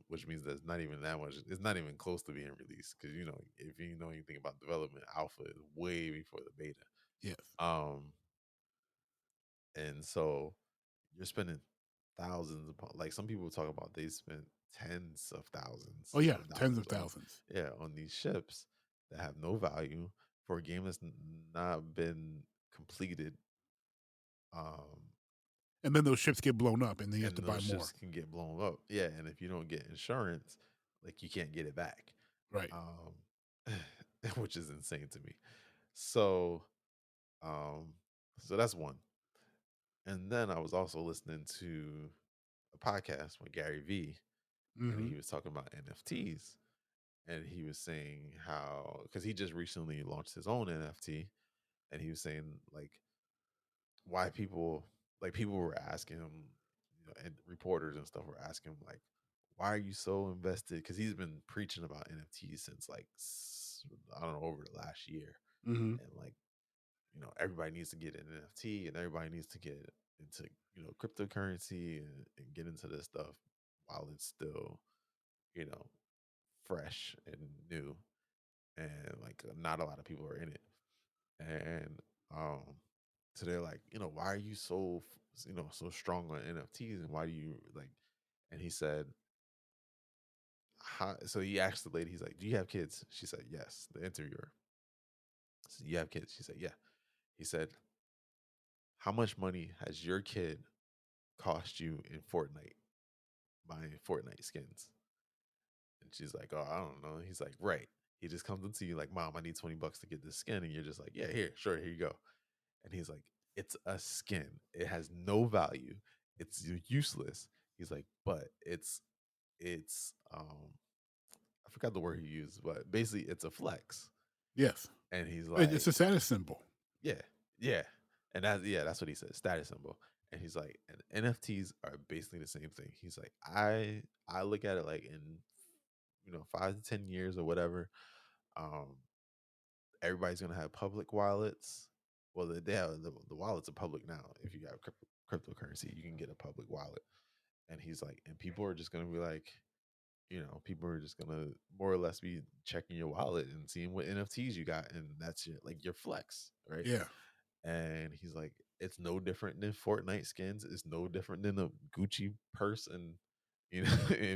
Which means there's not even that much. It's not even close to being released because if you know anything about development, alpha is way before the beta. Yes. And so you're spending thousands upon, like some people talk about they spent tens of thousands. Oh yeah, of tens of dollars thousands. on these ships that have no value for a game that's not been completed. And then those ships get blown up, and then you have to And buy those more. ships can get blown up. Yeah, and if you don't get insurance, like you can't get it back. Right. Which is insane to me. So, so that's one. And then I was also listening to a podcast with Gary V, and he was talking about NFTs, and he was saying how because he just recently launched his own NFT, and he was saying like why people were asking him, and reporters and stuff were asking him like, why are you so invested? Because he's been preaching about NFTs since like I don't know, over the last year, Mm-hmm. and like everybody needs to get an NFT, and everybody needs to get into cryptocurrency, and get into this stuff while it's still you know fresh and new, and like not a lot of people are in it, and so they're like, why are you so so strong on NFTs, and why do you like? And he said, so he asked the lady, he's like, do you have kids? She said yes. The interviewer said, you have kids? She said yeah. He said, how much money has your kid cost you in Fortnite, buying Fortnite skins? And she's like, oh, I don't know. He's like, right. He just comes into you like, mom, I need $20 to get this skin, and you're just like, yeah, here, sure, here you go. And he's like, it's a skin. It has no value. It's useless. He's like, but it's I forgot the word he used, but basically it's a flex. Yes. And he's like, It's a status symbol. yeah, yeah. And that's what he said, status symbol. And he's like, and NFTs are basically the same thing. He's like, I look at it like in 5 to 10 years or whatever, everybody's gonna have public wallets. Well, they have the wallets are public now. If you got cryptocurrency, you can get a public wallet. And he's like, and people are just gonna be like, people are just gonna more or less be checking your wallet and seeing what NFTs you got, and that's your flex, right? Yeah. And he's like, it's no different than Fortnite skins. It's no different than a Gucci purse, and in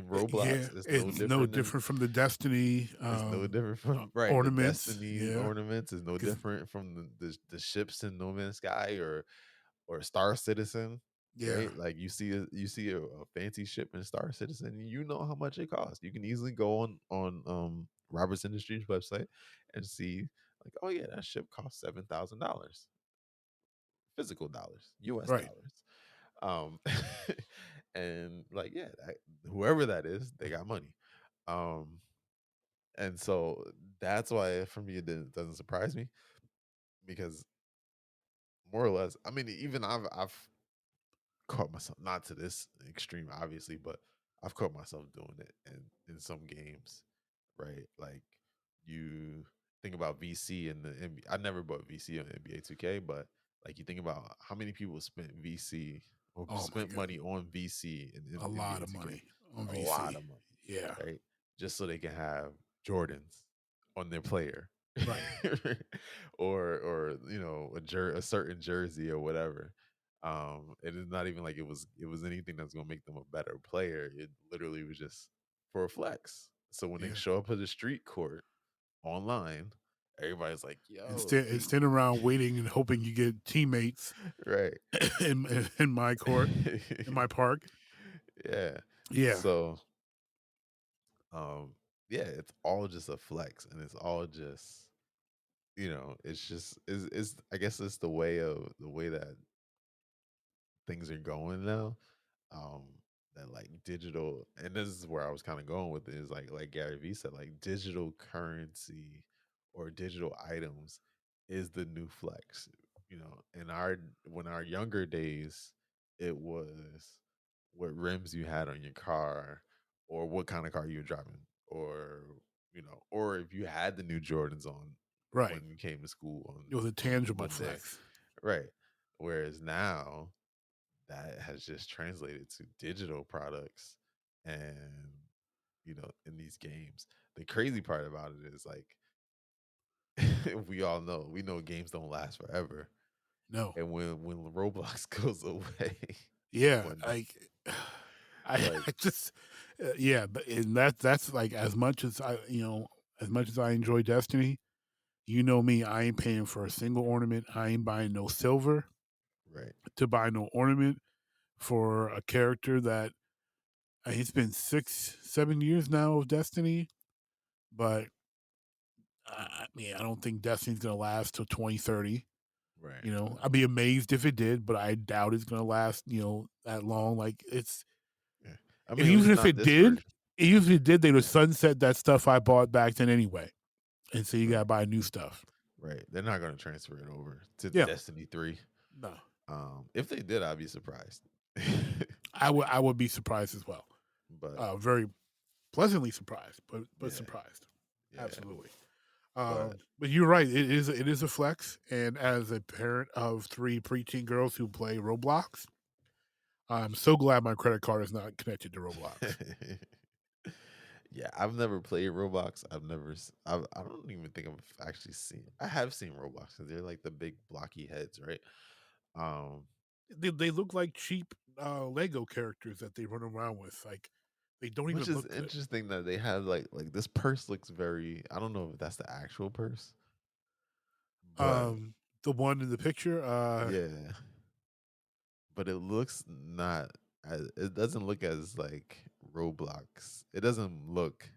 Roblox, Yeah. It's no different from the Destiny. it's no different from right. Ornaments. The Destiny Yeah. ornaments is no different from the ships in No Man's Sky or Star Citizen. Yeah. right? Like you see a fancy ship in Star Citizen, you know how much it costs. You can easily go on Roberts Industries website and see like, oh yeah, that ship costs $7,000 physical dollars, US Right. dollars. Um, and like, yeah, whoever that is, they got money. Um, and so that's why for me doesn't surprise me because more or less, I mean, even I've caught myself not to this extreme, obviously, but I've caught myself doing it in some games, right? Like you think about VC and the NBA. I never bought VC on NBA 2K, but like you think about how many people spent VC or Oh my spent god. money on VC in A lot NBA of 2K, money on a lot VC. of money, Yeah. right? Just so they can have Jordans on their player. Right. or a certain jersey or whatever. It is not even like it was anything that's gonna make them a better player. It literally was just for a flex. So when they Yeah. show up at the street court online, everybody's like, "Yo, Instead around waiting and hoping you get teammates right, in my court, in my park. yeah." Yeah. So, um, yeah, it's all just a flex, and it's all just it's just is I guess it's the way that things are going now. um that like digital, and this is where I was kind of going with it, is like Gary Vee said, like digital currency or digital items is the new flex. In our when our younger days, it was what rims you had on your car, or what kind of car you were driving, or if you had the new Jordans on Right. when you came to school It was a on tangible Monday, flex. right? Whereas now that has just translated to digital products, and in these games. The crazy part about it is like we know games don't last forever, No. and when Roblox goes away Yeah. one day, Like I, like I just yeah, but and that's like as much as as much as I enjoy Destiny, you know me, I ain't paying for a single ornament. I ain't buying no silver right, to buy no ornament for a character that it's been 6, 7 years now of Destiny, but I mean, I don't think Destiny's gonna last till 2030. right, I'd be amazed if it did, but I doubt it's gonna last, that long. Like yeah. I and mean, at least even if not it this did, version, they would sunset that stuff I bought back then anyway. And so you right, gotta buy new stuff. right. They're not going to transfer it over to Yeah. Destiny 3. No. If they did, I'd be surprised. I would be surprised as well. But Very pleasantly surprised, but yeah, surprised. yeah, Absolutely. but But you're right. It is a flex. And as a parent of 3 preteen girls who play Roblox, I'm so glad my credit card is not connected to Roblox. yeah, I've never played Roblox. I don't even think I've actually seen. I have seen Roblox because they're like the big blocky heads, right? Um, They look like cheap Lego characters that they run around with. Like they don't which even is look good. interesting that they have like this purse looks very. I don't know if that's the actual purse, but The one in the picture, yeah, but it looks not. It doesn't look as like Roblox. It doesn't look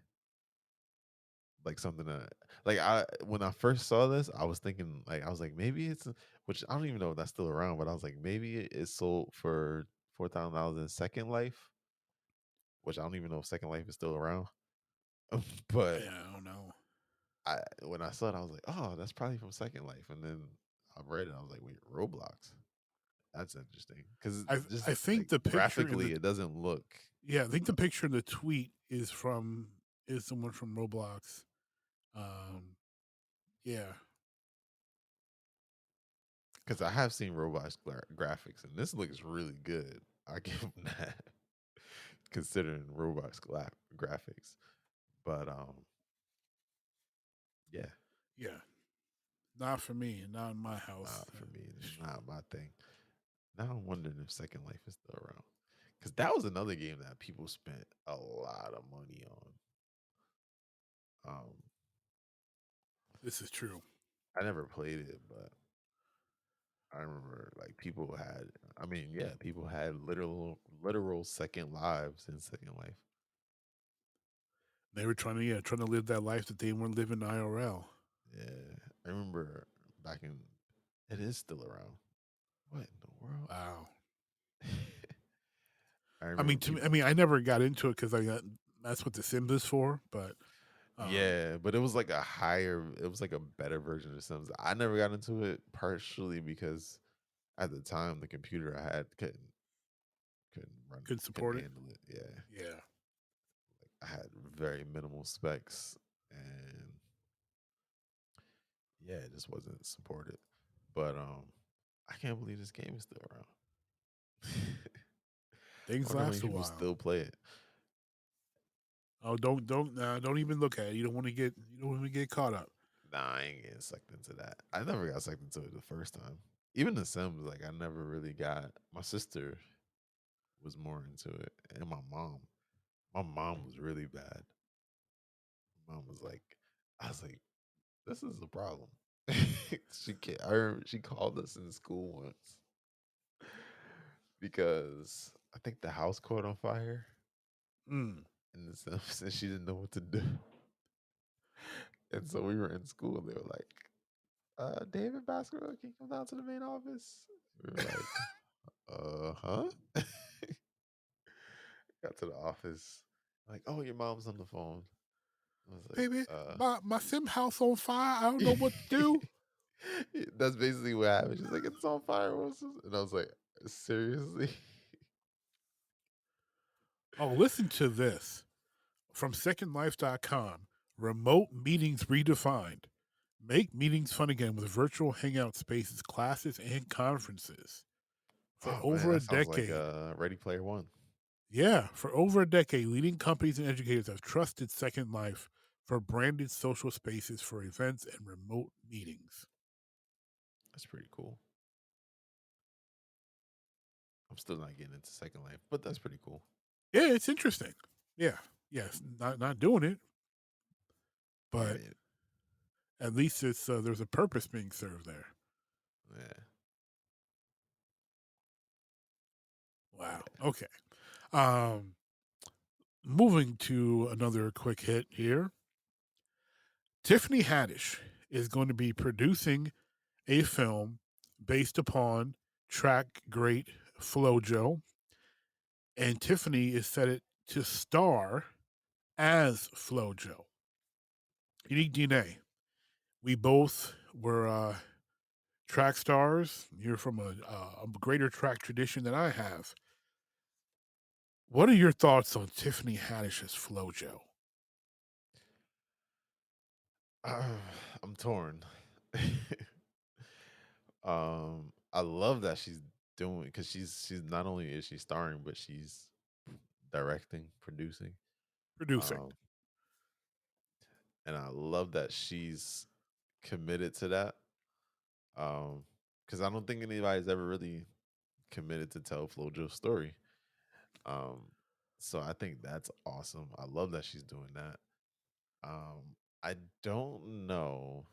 like something that like I when I first saw this, I was thinking like I was like maybe which I don't even know if that's still around, but I was like maybe it's sold for $4,000 in Second Life, which I don't even know if Second Life is still around. But I don't know. when I saw it, I was like, oh, that's probably from Second Life, and then I read it, I was like, wait, Roblox? That's interesting because I just think like the picture in graphically, the it doesn't look. yeah, I think the picture in the tweet is someone from Roblox. Um, yeah, Because I have seen Roblox graphics, and this looks really good. I give them that, considering Roblox graphics. But yeah, yeah. Not for me. Not in my house. not for me, not my thing. Now I'm wondering if Second Life is still around, because that was another game that people spent a lot of money on. This is true. I never played it, but I remember like people had. I mean, yeah, people had literal second lives in Second Life. They were trying to live that life that they weren't living IRL. Yeah, I remember back in. It is still around. What in the world? Wow. I I remember mean, to me, people. I never got into it because that's what the Sims is for. But Yeah, but it was like a higher. It was like a better version of Sims. I never got into it partially because at the time the computer I had couldn't run could couldn't support it. handle it. Yeah, Yeah. I had very minimal specs, and yeah, it just wasn't supported. But I can't believe this game is still around. I Things wonder how many last a people while. still play it. Oh, don't even look at it. You don't want to get caught up. Nah, I ain't getting sucked into that. I never got sucked into it the first time. Even The Sims, like I never really got. My sister was more into it, and my mom. My mom was really bad. My mom was like, I was like, this is a problem. She can't. I remember she called us in school once because I think the house caught on fire Mm. in The Sims, and she didn't know what to do. And so we were in school, and they were like, David Baskerville, can you come down to the main office? We were like, huh? Got to the office. Like, oh, your mom's on the phone. I was like, Baby, my Sim house on fire. I don't know what to do. That's basically what happened. She's like, it's on fire. And I was like, seriously? Oh, listen to this from SecondLife.com. Remote meetings redefined. Make meetings fun again with virtual hangout spaces, classes, and conferences. For Oh man, over a that sounds like decade, Ready Player One. yeah, for over a decade, leading companies and educators have trusted Second Life for branded social spaces for events and remote meetings. That's pretty cool. I'm still not getting into Second Life, but that's pretty cool. Yeah, it's interesting. Yeah, yes, not doing it, I but mean, at least it's there's a purpose being served there. yeah. Wow. Okay. Um, moving to another quick hit here. Tiffany Haddish is going to be producing a film based upon track great FloJo, and Tiffany is set to star as FloJo. Unique DNA. We both were track stars. You're from a greater track tradition than I have. What are your thoughts on Tiffany Haddish's FloJo? I'm torn. I love that she's doing because she's not only is she starring, but she's directing, producing. Producing. Um, and I love that she's committed to that. Because I don't think anybody's ever really committed to tell FloJo's story. Um, so I think that's awesome. I love that she's doing that. I don't know,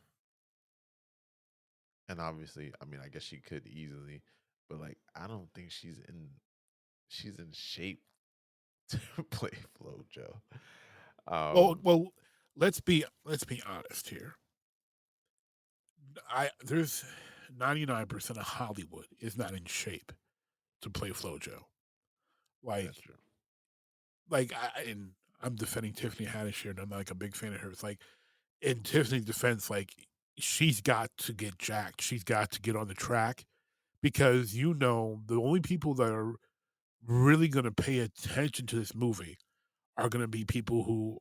and obviously, I mean, I guess she could easily, but like, I don't think she's in shape to play FloJo. Well, Um, well, let's be honest here. There's 99% of Hollywood is not in shape to play FloJo. that's Like true. and I'm defending Tiffany Haddish here, and I'm not like a big fan of hers. Like in Tiffany's defense, like she's got to get jacked. She's got to get on the track because the only people that are really going to pay attention to this movie are going to be people who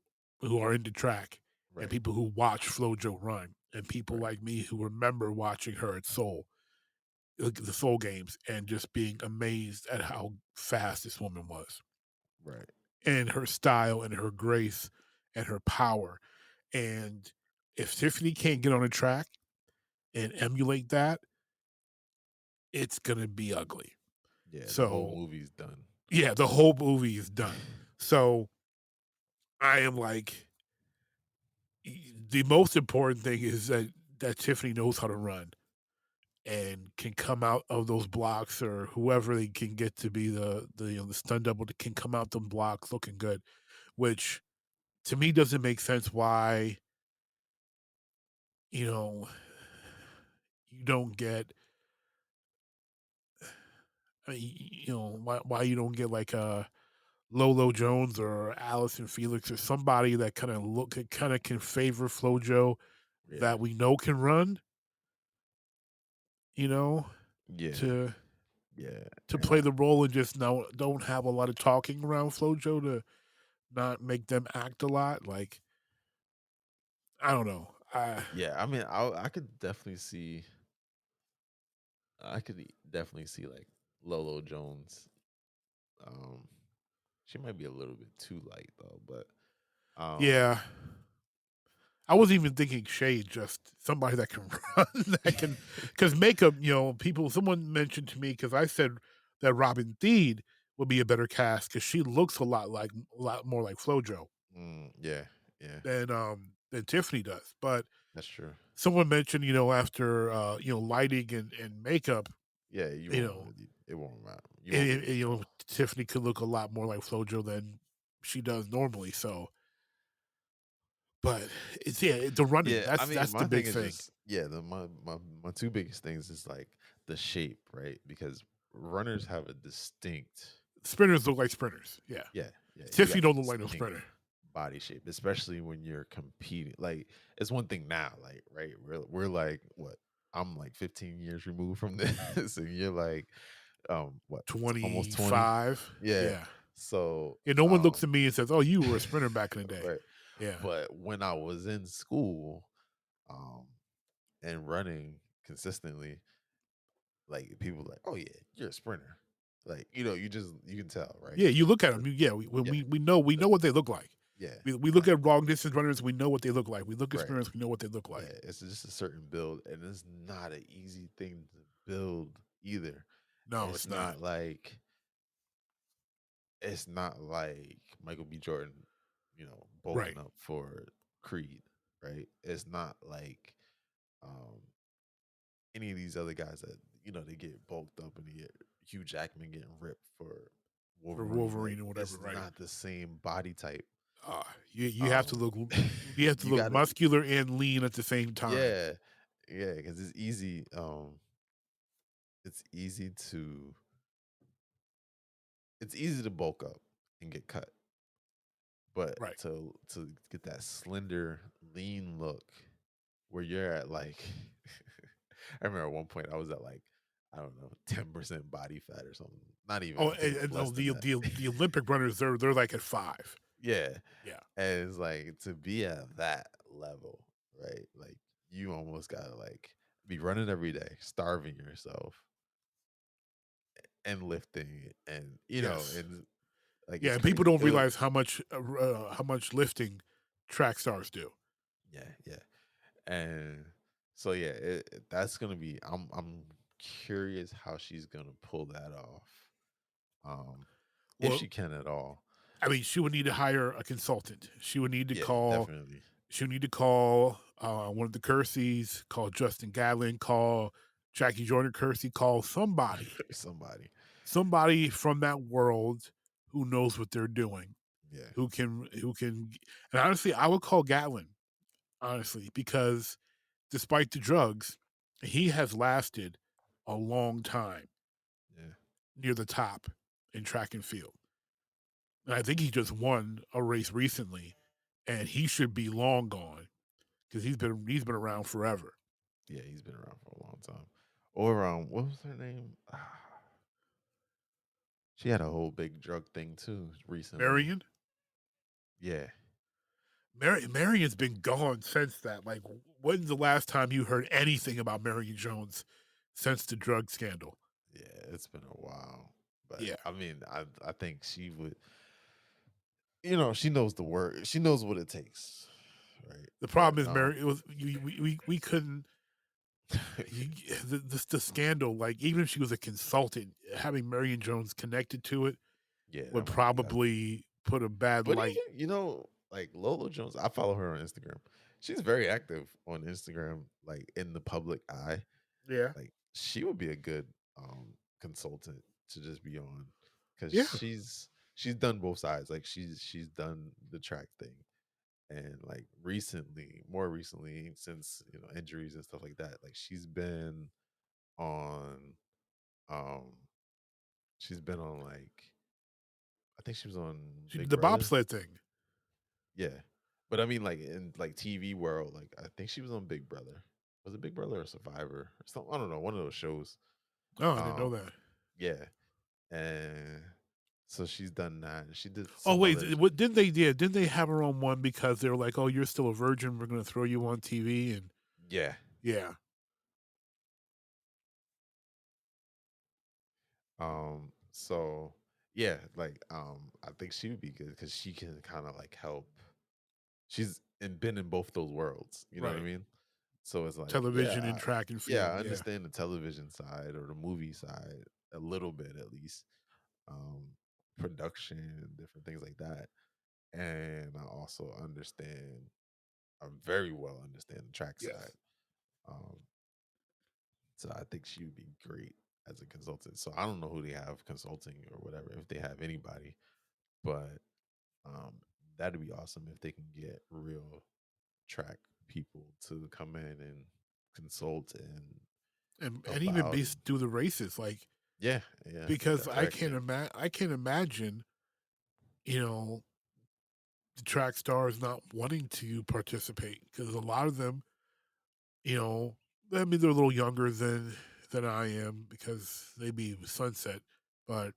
are into track and Right, people who watch FloJo run and people right, like me who remember watching her at Soul, the Soul games, and just being amazed at how fast this woman was right, and her style and her grace and her power. And if Tiffany can't get on a track and emulate that, it's gonna be ugly. yeah. The whole So movie's done. yeah, the whole movie is done. So I am like, the most important thing is that Tiffany knows how to run. and can come out of those blocks, or whoever they can get to be the stun double that can come out them blocks looking good, which to me doesn't make sense why you know you don't get why you don't get like a Lolo Jones or Allison Felix or somebody that kind of can favor FloJo Yeah. that we know can run, you know, Yeah. to Yeah. play the role and just now don't have a lot of talking around FloJo to not make them act a lot. Like I don't know. Yeah. I mean, I could definitely see. Definitely see like Lolo Jones. Um, she might be a little bit too light though, but Yeah. I wasn't even thinking shade, just somebody that can run, that can, because makeup, someone mentioned to me, because I said that Robin Thede would be a better cast because she looks a lot more like FloJo yeah, yeah, than Tiffany does. But that's true. someone mentioned, lighting and makeup, Yeah, you you won't know, really. It won't matter. You won't really. Tiffany could look a lot more like FloJo than she does normally. So, but it's the running. Yeah, I mean, That's my the thing big is thing. just my two biggest things is like the shape, right? Because runners have a distinct, Sprinters look like sprinters. Yeah. yeah, yeah. You Tiffany got a don't look like no distinct sprinter. body shape, especially when you're competing. Like it's one thing now, like right, we're like what? I'm like 15 years removed from this, and you're like, what? Almost 20. 25. Yeah. Yeah. So, Yeah, no one looks at me and says, "Oh, you were a sprinter back in the day." right. Yeah. But when I was in school, um, and running consistently, like people were like, "Oh yeah, you're a sprinter." Like you can tell, right? Yeah, you look at The- them. Yeah, yeah, we know the- what they look like. yeah, We look at long distance runners, we know what they look like. We look at right. sprinters, we know what they look like. Yeah, it's just a certain build, and it's not an easy thing to build either. No, It's it's not. not like it's not like Michael B. Jordan, Right. bulking up for Creed, right? It's not like um, any of these other guys that they get bulked up and they get Hugh Jackman getting ripped for For Wolverine. Like Wolverine or whatever, it's right? not the same body type. You have to Um, look you have to you look gotta, muscular and lean at the same time. yeah, yeah, because it's easy. It's easy to bulk up and get cut, but Right. to get that slender, lean look where you're at like, I remember at one point I was at like, I don't know, 10% body fat or something. Not even. Oh, I think it was less than that. the Olympic runners, they're like at 5. Yeah, Yeah. and it's like to be at that level, right? Like you almost gotta like be running every day, starving yourself, and lifting, and Yes. and like Yeah, it's and people crazy. don't realize how much lifting track stars do. Yeah, yeah, and so yeah, that's gonna be. I'm curious how she's gonna pull that off, if Well, she can at all. I mean, she would need to hire a consultant. She would need to Yeah, call. definitely. She would need to call one of the Kerseys, call Justin Gatlin, call Jackie Jordan Kersey, call Somebody. somebody from that world who knows what they're doing, Yeah, who can. And honestly, I would call Gatlin, honestly, because despite the drugs, he has lasted a long time yeah, near the top in track and field. And I think he just won a race recently, and he should be long gone because he's been around forever. yeah. He's been around for a long time. Or what was her name? She had a whole big drug thing too recently. Marion, Yeah, Marion's been gone since that. Like, when's the last time you heard anything about Marion Jones since the drug scandal? yeah. It's been a while, but Yeah. I mean, I think she would. She knows the word. She knows what it takes, right? The But problem is, Marion. It was we couldn't. The scandal, like even if she was a consultant, having Marion Jones connected to it yeah, would that might be tough. probably put a bad But light. even like Lola Jones, I follow her on Instagram. She's very active on Instagram, like in the public eye. Yeah. Like she would be a good consultant to just be on, because Yeah, she's done both sides. Like she's done the track thing, and like more recently, since injuries and stuff like that, like on um she's been on like, I think she was on she did Big the Brother. bobsled thing. Yeah. But I mean, like in like TV world, like I think she was on Big Brother. Was it Big Brother or Survivor or something? I don't know, one of those shows. Oh, I didn't know Um, that. yeah. And so she's done that. And she did Oh some wait, other what didn't they? Yeah, didn't they have her on one because they were like, "Oh, you're still a virgin. We're going to throw you on TV." And yeah. yeah, So yeah, like I think she would be good because she can kind of like help. Been in both those worlds, you know what I right. mean? So it's like, Television and track and yeah, field. I Yeah, understand the television side or the movie side a little bit at least, um, production and different things like that. And I also I very well understand the track side. yes. Um, so I think she would be great as a consultant. So I don't know who they have consulting or whatever, if they have anybody, but um, that'd be awesome if they can get real track people to come in and consult and And help even out. be do the races, like Yeah, yeah, because direction. I can't imagine, you know, the track stars not wanting to participate because a lot of them, you know, I mean, they're a little younger than I am because they be sunset, but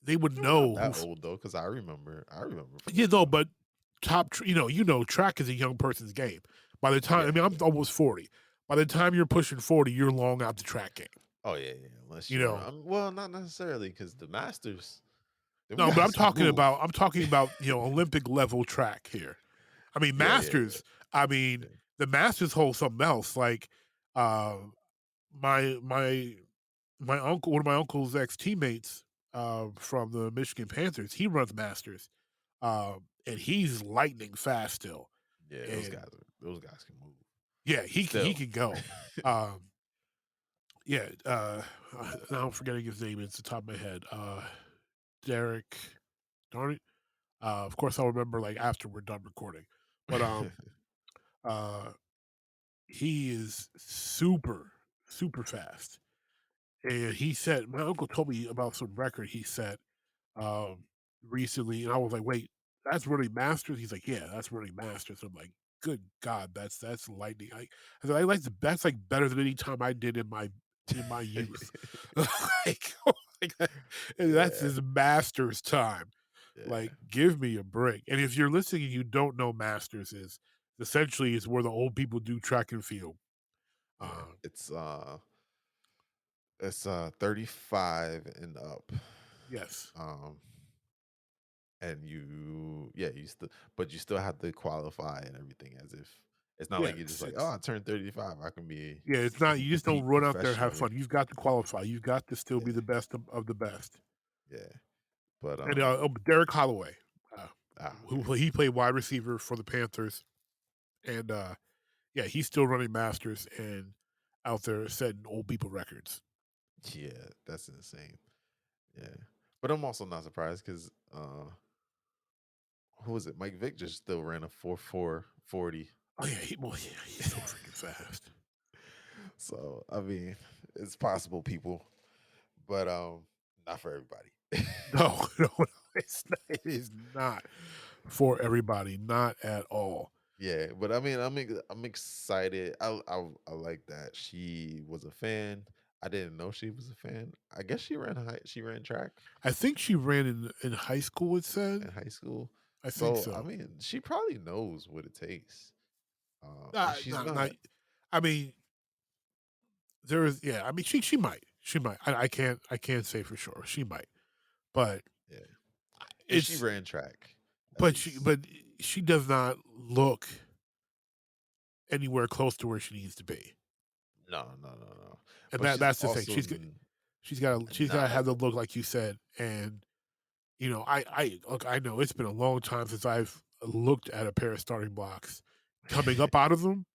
they would We're not know that old though, because I remember you know, FloJo. but track is a young person's game. By the time, I Yeah, mean, I'm yeah. almost 40. By the time you're pushing 40, you're long out the track game. Oh yeah, yeah. Unless You you know, run, well, not necessarily, because the Masters, them no, but guys can move. I'm talking about Olympic level track here. I mean, Yeah, yeah, yeah, Masters. I mean, yeah. the Masters hold something else. Like, uh, my uncle, one of my uncle's ex teammates, from the Michigan Panthers, he runs Masters, and he's lightning fast still. Yeah, And those guys can move yeah, he still. can go. Um, yeah, now I'm forgetting his name. It's the top of my head. Derek. Darn it. Of course, I'll remember like after we're done recording. But uh, he is super fast. And he said, my uncle told me about some record he set um, recently, and I was like, wait, that's running masters. He's like, yeah, that's running masters. I'm like, good God, that's lightning. I said, that's like better than any time I did in my youth. like, and that's Yeah, his master's time. yeah, Like, give me a break. And if you're listening and you don't know masters is essentially is where the old people do track and field. yeah. Uh, It's 35 and up. yes, Um, and you still, but you still have to qualify and everything, as if it's not yeah, like you're just like, oh, I turned 35, it's I not. can You just don't compete run out there and have professionally. fun. You've got to qualify. You've got to still be Yeah, the best of the best. yeah. But And Derek Holloway, uh, okay. who he played wide receiver for the Panthers, and yeah, he's still running masters and out there setting old people records. Yeah, that's insane. Yeah. But I'm also not surprised because who was it? Mike Vick just still ran a 4.4 40. Oh yeah, he's so freaking fast. So I mean, it's possible, people, but not for everybody. No, no, it is not for everybody, not at all. Yeah, but I mean, I'm excited. I like that she was a fan. I didn't know she was a fan. I guess she ran track I think she ran in high school. It in said, high school. I think So I so. mean, she probably knows what it takes. And she's Not. not. I mean, there is. Yeah, I mean, she might. She might. I can't say for sure. She might, but Yeah, and she it's ran track at but least. she does not look anywhere close to where she needs to be. No, no, no, no. And But she's that's the thing. also She's got to not. have the look like you said. And I look. I know it's been a long time since I've looked at a pair of starting blocks coming up out of them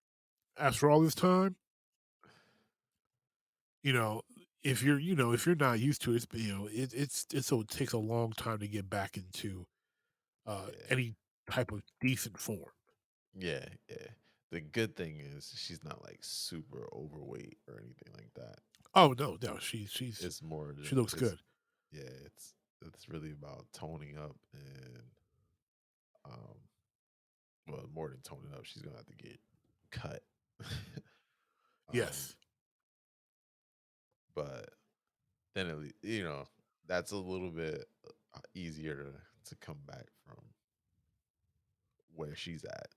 after all this time. you know, if you're, if you're not used to it, it takes a long time to get back into Yeah. any type of decent form. Yeah, yeah. The good thing is she's not like super overweight or anything like that. Oh no, no, It's more she just looks good. yeah, it's really about toning up and um well more than toning up, she's gonna have to get cut. um Yes, but then at least that's a little bit easier to come back from where she's at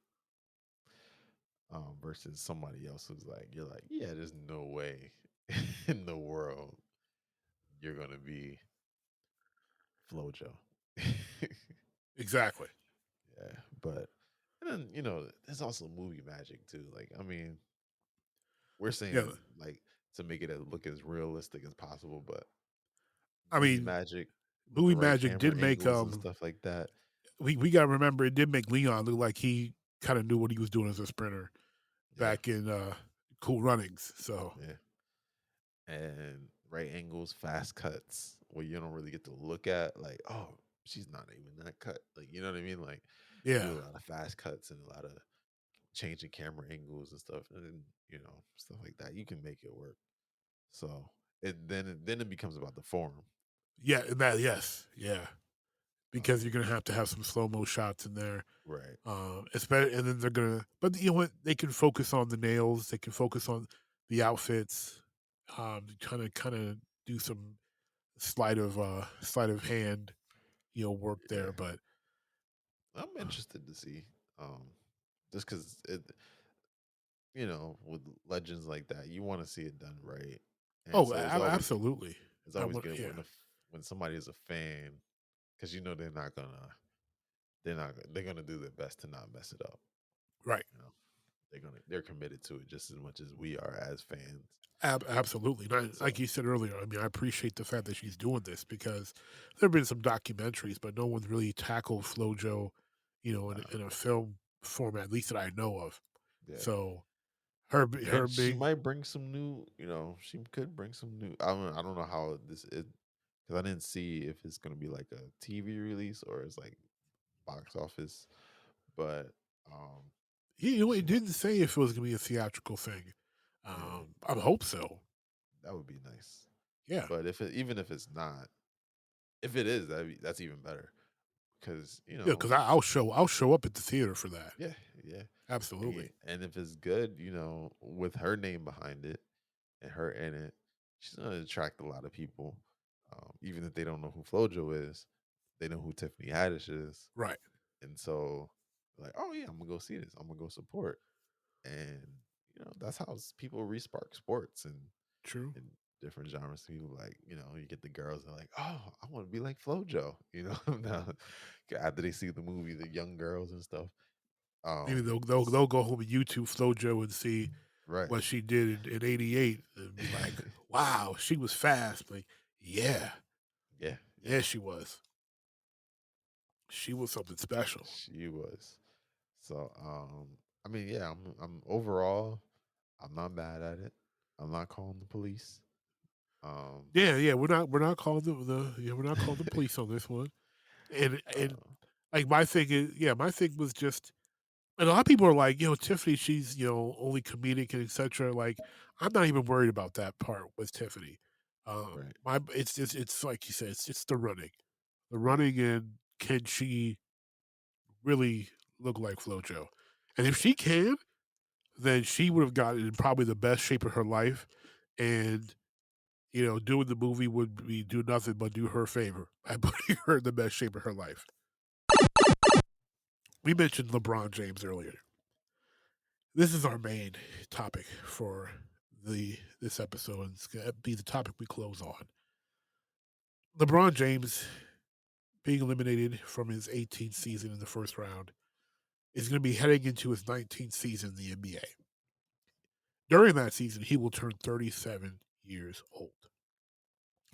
versus somebody else who's like you're like yeah there's no way in the world you're gonna be FloJo. exactly. Yeah, but and then there's also movie magic too. Like I mean, we're Yeah, saying like to make it look as realistic as possible, but I movie mean, magic with the movie right magic camera did make angles and stuff like that. we got to remember it did make Leon look like he kind of knew what he was doing as a sprinter Yeah, back in Cool Runnings. So yeah, and right angles, fast cuts where you don't really get to look at like oh she's not even that cut. Like you know what I mean? Like you yeah, do a lot of fast cuts and a lot of changing camera angles and stuff, and then, stuff like that. You can make it work. So then it becomes about the form, yeah, and that yes, yeah, because you're gonna have to have some slow mo shots in there. right? Especially, and then they're gonna, but you know what? They can focus on the nails. They can focus on the outfits. Kind of do some sleight of hand, work there. Yeah, But I'm uh, interested to see, um, just because with legends like that, you want to see it done right, and oh, so absolutely. it's I always want, good yeah, when somebody is a fan, because they're gonna do their best to not mess it up. right. You know, they're committed to it just as much as we are as fans. Absolutely. Like So you said earlier, I mean, I appreciate the fact that she's doing this because there have been some documentaries, but no one's really tackled FloJo, in a film format, at least that I know of. yeah. So her And she being, might bring some new, she could bring some new. I don't know how this is because I didn't see if it's gonna be like a TV release or it's like box office. But it she might. didn't say if it was going to be a theatrical thing. Yeah, I hope so. that would be nice. Yeah. But even if it's not, if it is, that's even better because Yeah. Because I'll show up at the theater for that. yeah, yeah. Absolutely. And if it's good, with her name behind it and her in it, she's gonna attract a lot of people. Even if they don't know who FloJo is, they know who Tiffany Haddish is, Right. and so like, oh yeah, I'm gonna go see this. I'm gonna go support, and that's how people respark sports True. and different genres. People like you get the girls that are like, oh, I want to be like FloJo. Now after they see the movie, the young girls and stuff. Maybe Um, they'll go home and YouTube FloJo and see right. what she did in '88 and be like, "Wow, she was fast." Like, yeah, Yeah, yeah, yeah. she was. She was something special. She was. So, I mean, yeah, I'm overall, I'm not mad at it. I'm not calling the police. Um, Yeah, yeah. We're not calling we're not calling the police on this one. And uh, like my thing was just, and a lot of people are like, Tiffany, she's only comedic and etc. Like, I'm not even worried about that part with Tiffany. right. It's like you said, it's the running, and can she really look like FloJo? And if she can, then she would have gotten in probably the best shape of her life, and doing the movie would be do nothing but do her favor by putting her in the best shape of her life. We mentioned LeBron James earlier. This is our main topic for this episode, and it's gonna be the topic we close on. LeBron James being eliminated from his 18th season in the first round is going to be heading into his 19th season in the NBA. During that season, he will turn 37 years old.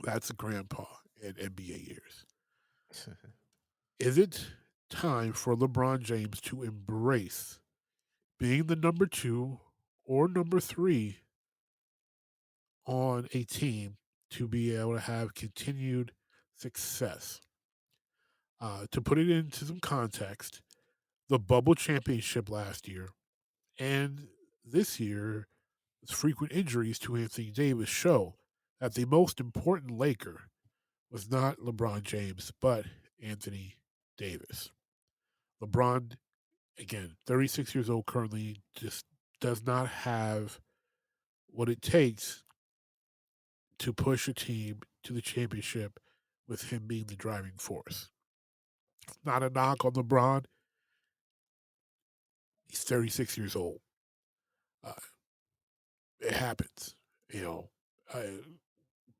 That's a grandpa in NBA years. Is it time for LeBron James to embrace being the number two or number three on a team to be able to have continued success. To put it into some context, the bubble championship last year and this year, frequent injuries to Anthony Davis show that the most important Laker was not LeBron James, but Anthony Davis. LeBron, again, 36 years old currently, just does not have what it takes to push a team to the championship with him being the driving force. It's not a knock on LeBron. He's 36 years old. Uh, it happens, you know.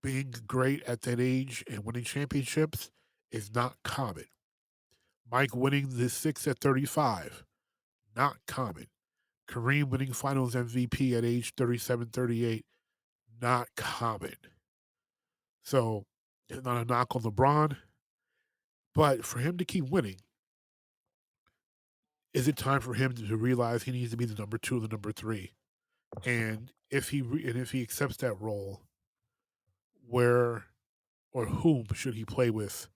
Being great at that age and winning championships is not common. Mike winning the six at 35, not common. Kareem winning finals MVP at age 37, 38, not common. So, it's not a knock on LeBron, but for him to keep winning, is it time for him to realize he needs to be the number two or the number three? And if he accepts that role, where or whom should he play with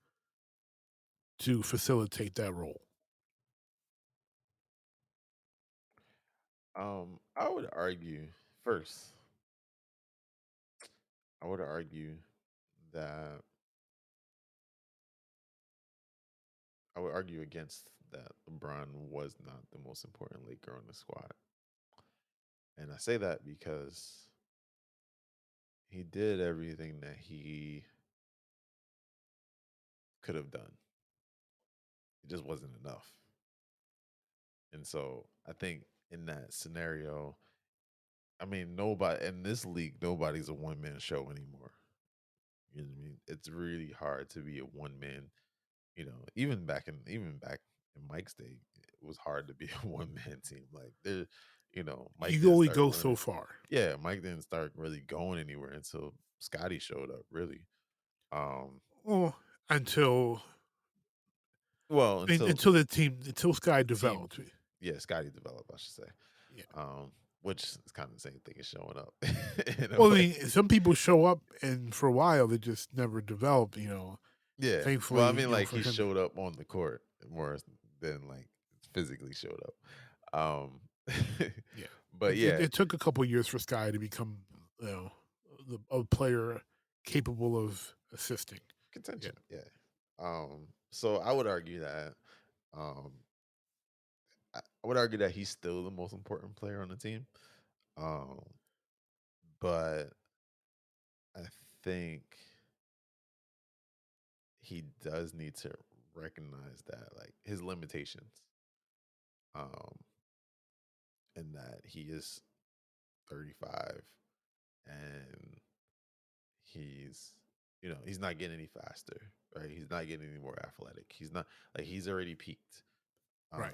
to facilitate that role? I would argue first. I would argue that I would argue against that LeBron was not the most important Laker on the squad. And I say that because he did everything that he could have done. It just wasn't enough. And so I think in that scenario, I mean, nobody in this league, nobody's a one man show anymore. You know what I mean? It's really hard to be a one man. You know, even back in Mike's day, it was hard to be a one man team. Like there, Mike You didn't only start go so running. far. Yeah, Mike didn't start really going anywhere until Scotty showed up. Really, um, Well, until well, until Sky the team, developed. yeah, Scotty developed, I should say. Yeah. Which is kind of the same thing as showing up in a Well, I way. mean, some people show up and for a while they just never develop. Yeah. Well, I Thankfully, mean, like for he him. showed up on the court more than like physically showed up. Yeah. But It, yeah, it took a couple years for Sky to become, a player capable of assisting. contention. Yeah. So I would argue that um I would argue that he's still the most important player on the team. Um, but I think he does need to recognize that like his limitations. Um, and that he is 35 and he's he's not getting any faster, right? He's not getting any more athletic. He's not like he's already peaked. Right.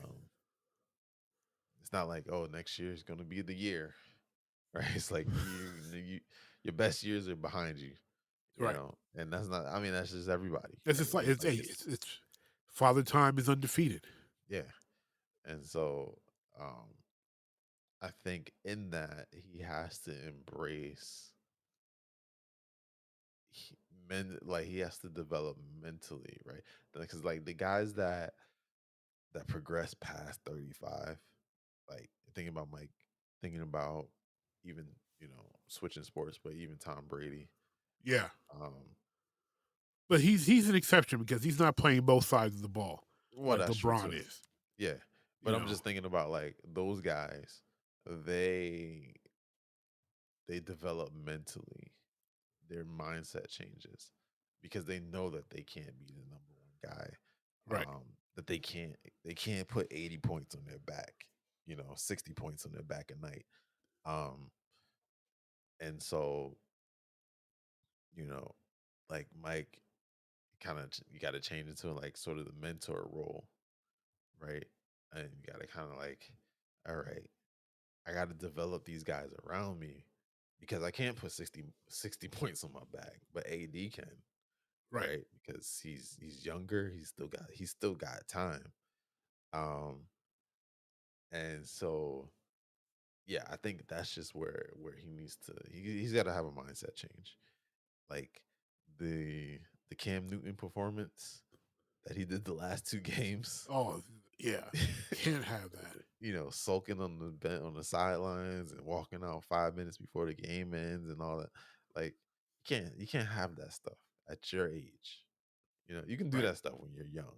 It's not like, oh, next year is going to be the year, right? It's like your best years are behind you, Right. and that's not. I mean, that's just everybody. It's just like It's like it's Father Time is undefeated. yeah, and so um, I think in that he has to embrace like he has to develop mentally, right? Because like the guys that progress past 35, like thinking about Mike, thinking about even switching sports, but even Tom Brady. Yeah. Um, But he's an exception because he's not playing both sides of the ball well, like that's true LeBron too. is. Yeah, but I'm just thinking about like those guys. They they develop mentally. Their mindset changes because they know that they can't be the number one guy. Right. That they can't put 80 points on their back, 60 points on their back a night. Um, and so, you know, like Mike kind of you got to change into like sort of the mentor role, right? And you got to kind of like, all right, I got to develop these guys around me because I can't put 60 points on my back, but AD can, Right. right? Because he's younger, he's still got time. Um, and so yeah, I think that's just where he needs to. He's got to have a mindset change. Like the the Cam Newton performance that he did the last two games. Oh yeah, can't have that. Sulking on the on the sidelines and walking out 5 minutes before the game ends and all that. Like you can't have that stuff at your age. You can do Right. that stuff when you're young,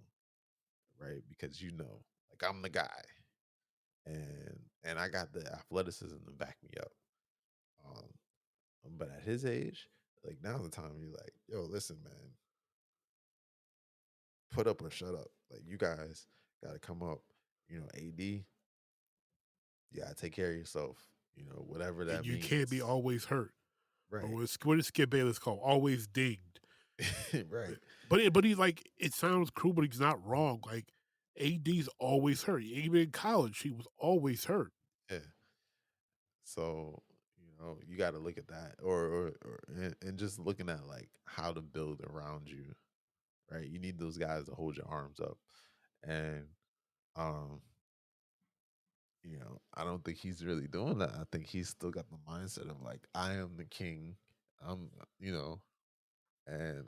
right? Because like I'm the guy, and I got the athleticism to back me up. Um, but at his age, like now's the time you're like, yo, listen, man, put up or shut up. Like you guys got to come up. AD, you got to take care of yourself. Whatever And that you can't be means. always hurt. Or Right. what is Skip Bayless called? Always dinged. Right. But he's like, it sounds cruel, but he's not wrong. Like AD's always hurt. Even in college, he was always hurt. Yeah. So, you got to look at that or just looking at like how to build around you, right? You need those guys to hold your arms up. And um I don't think he's really doing that. I think he's still got the mindset of like I am the king. I'm, and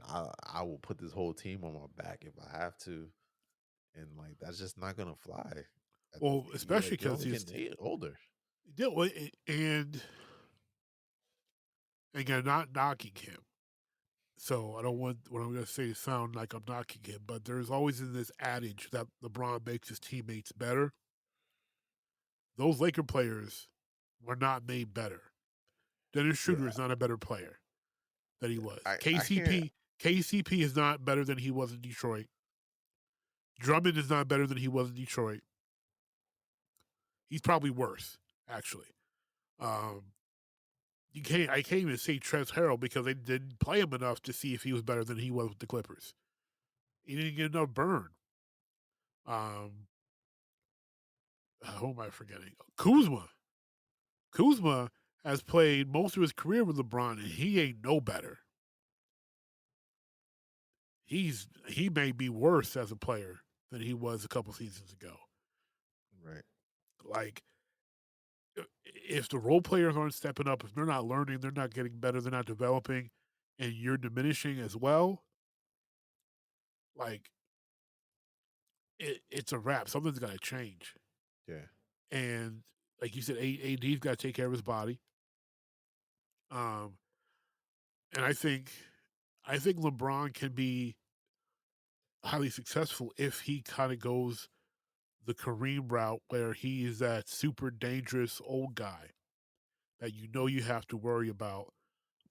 I will put this whole team on my back if I have to. And like that's just not going to fly. Well, especially You're because only he's getting older. and again, not knocking him. So I don't want what I'm going to say to sound like I'm knocking him, but there's always in this adage that LeBron makes his teammates better. Those Laker players were not made better. Dennis Schroeder Yeah. is not a better player than he was. I can't. KCP is not better than he was in Detroit. Drummond is not better than he was in Detroit. He's probably worse, actually. Um, I can't even say Trez Harrell because they didn't play him enough to see if he was better than he was with the Clippers. He didn't get enough burn. Who am I forgetting? Kuzma. Kuzma has played most of his career with LeBron, and he ain't no better. He may be worse as a player than he was a couple seasons ago. Right. Like, if the role players aren't stepping up, if they're not learning, they're not getting better, they're not developing, and you're diminishing as well, like, it's a wrap. Something's got to change. Yeah. And like you said, AD's got to take care of his body. And I think LeBron can be highly successful if he kind of goes the Kareem route where he is that super dangerous old guy that you have to worry about,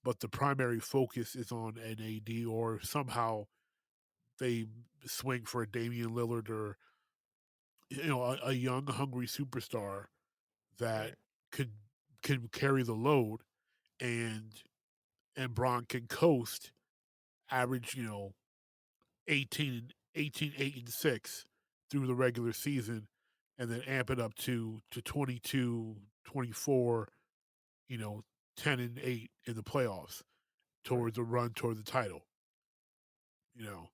but the primary focus is on an AD, or somehow they swing for a Damian Lillard or a young hungry superstar that Right. could can carry the load, and Bron can coast, average 18, 8 and 6 through the regular season, and then amp it up to 22, 24, 10 and 8 in the playoffs Right. towards a run toward the title, you know,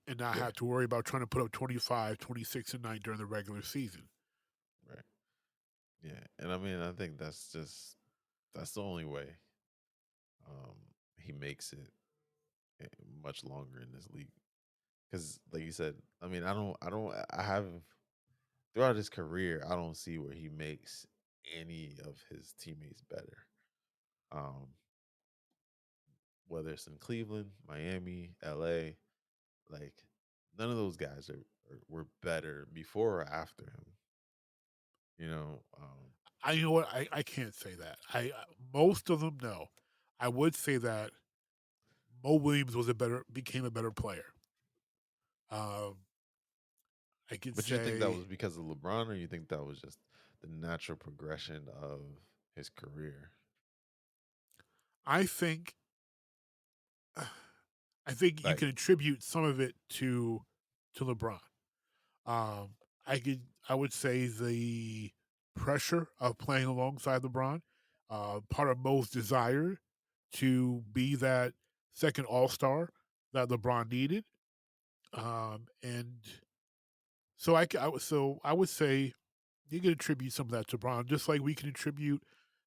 and not Yeah. have to worry about trying to put up 25, 26 a night during the regular season. Right. Yeah. And I mean, I think that's the only way he makes it much longer in this league. Because, like you said, I mean, I have throughout his career, I don't see where he makes any of his teammates better. Um, whether it's in Cleveland, Miami, LA, like none of those guys were better before or after him. You know, You know what? I can't say that. Most of them, no. I would say that Mo Williams became a better player. Um, I could but you think that say was because of LeBron, or you think that was just the natural progression of his career? I think you Like, can attribute some of it to LeBron. Um, I would say the pressure of playing alongside LeBron, part of Mo's desire to be that second All Star that LeBron needed, and so I would say You can attribute some of that to Bron, just like we can attribute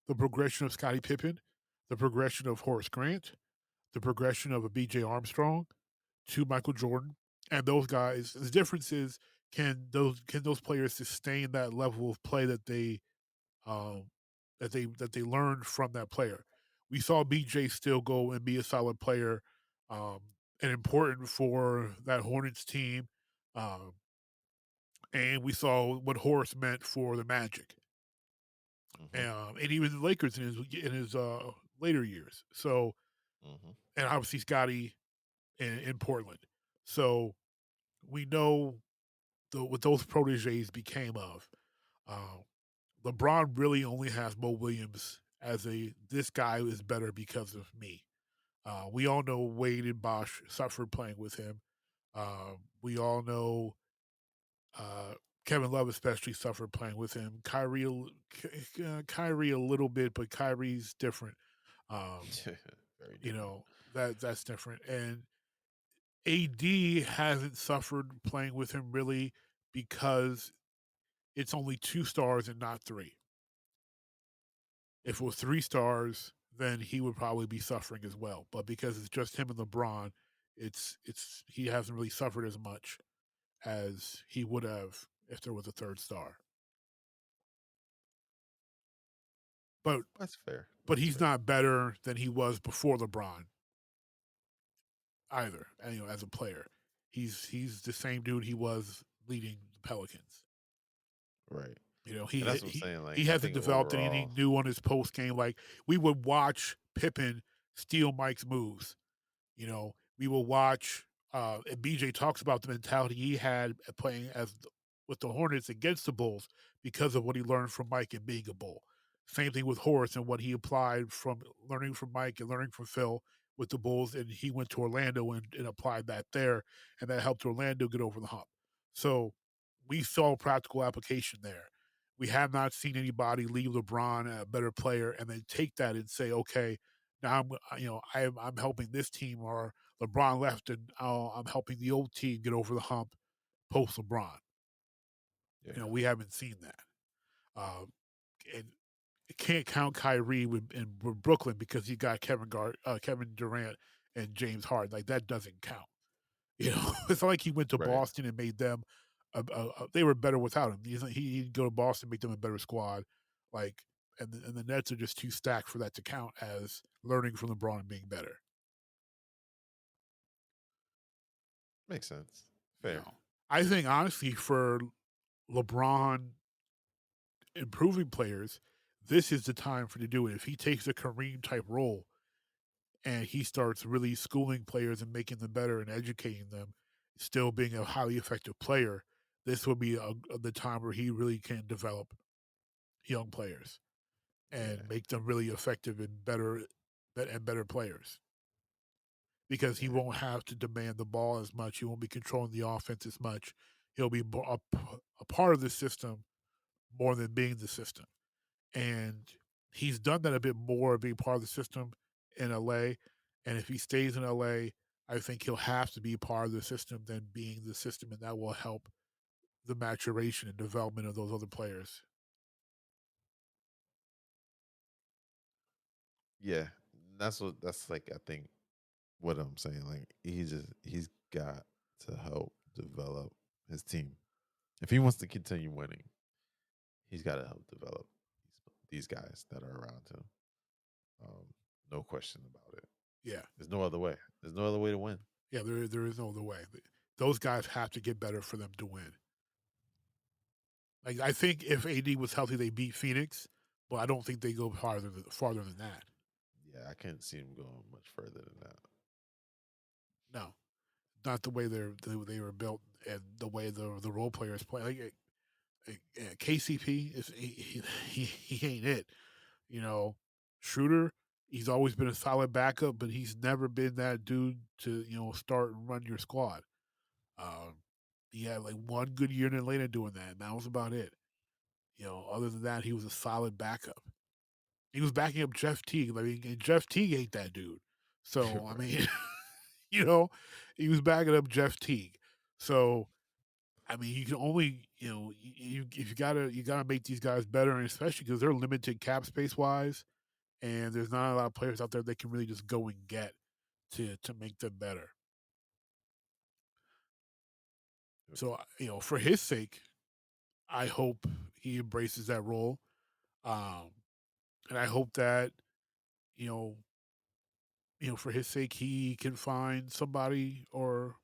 the progression of Scottie Pippen, the progression of Horace Grant, the progression of a B.J. Armstrong to Michael Jordan, and those guys. The difference is can those players sustain that level of play um, that they learned from that player. We saw BJ still go and be a solid player um, and important for that Hornets team, um, and we saw what Horace meant for the Magic, Mm-hmm. and even the Lakers in his later years. So, Mm-hmm. and obviously Scotty in Portland. So we know what those proteges became of. Uh, LeBron really only has Mo Williams as this guy is better because of me. We all know Wade and Bosch suffered playing with him. We all know uh, Kevin Love especially suffered playing with him. Kyrie a little bit, but Kyrie's different. Um, Very you different. know that's different. And AD hasn't suffered playing with him really because it's only 2 stars and not 3. If it was 3 stars, then he would probably be suffering as well. But because it's just him and LeBron, it's he hasn't really suffered as much as he would have if there was a 3rd star. But That's fair. but That's he's fair. not better than he was before LeBron either. As a player, he's the same dude he was leading the Pelicans. Right. He And that's what I'm he saying. Like, he I hasn't think developed anything overall, new on his post game. Like we would watch Pippen steal Mike's moves. We will watch. And BJ talks about the mentality he had at playing with the Hornets against the Bulls because of what he learned from Mike and being a Bull. Same thing with Horace and what he applied from learning from Mike and learning from Phil with the Bulls, and he went to Orlando and applied that there, and that helped Orlando get over the hump. So we saw practical application there. We have not seen anybody leave LeBron a better player and then take that and say, okay, now I'm helping this team, or LeBron left and I'm helping the old team get over the hump post LeBron. yeah. We haven't seen that. And can't count Kyrie with Brooklyn because he got Kevin Durant and James Harden. Like that doesn't count. It's not like he went to Right. Boston and made them. They were better without him. He'd go to Boston, make them a better squad. Like, and the Nets are just too stacked for that to count as learning from LeBron and being better. Makes sense. You Fair. know, I think honestly for LeBron improving players, this is the time for to do it. If he takes a Kareem type role and he starts really schooling players and making them better and educating them, still being a highly effective player, this will be the time where he really can develop young players and Yeah. make them really effective and better players. Because he Yeah. won't have to demand the ball as much. He won't be controlling the offense as much. He'll be a part of the system more than being the system. And he's done that a bit more, being part of the system in LA. And if he stays in LA, I think he'll have to be part of the system than being the system, and that will help the maturation and development of those other players. Yeah. That's like, I think what I'm saying. Like, he's got to help develop his team. If he wants to continue winning, he's got to help develop these guys that are around him. No question about it. Yeah, There's no other way. There's no other way to win. yeah. There is no other way. Those guys have to get better for them to win. Like I think if AD was healthy, they beat Phoenix, but I don't think they go farther than that. Yeah, I can't see him going much further than that. No, not the way they were built and the way the role players play. KCP is he ain't it. You know, Schroeder, he's always been a solid backup, but he's never been that dude to start and run your squad. Um, he had like one good year in Atlanta doing that, and that was about it. Other than that, he was a solid backup. He was backing up Jeff Teague. I mean, and Jeff Teague ain't that dude. So I Right. mean, you know, he was backing up Jeff Teague. So I mean, you can only, if you gotta make these guys better, and especially because they're limited cap space wise, and there's not a lot of players out there that can really just go and get to make them better. So, for his sake, I hope he embraces that role, and I hope that you know, for his sake, he can find somebody, or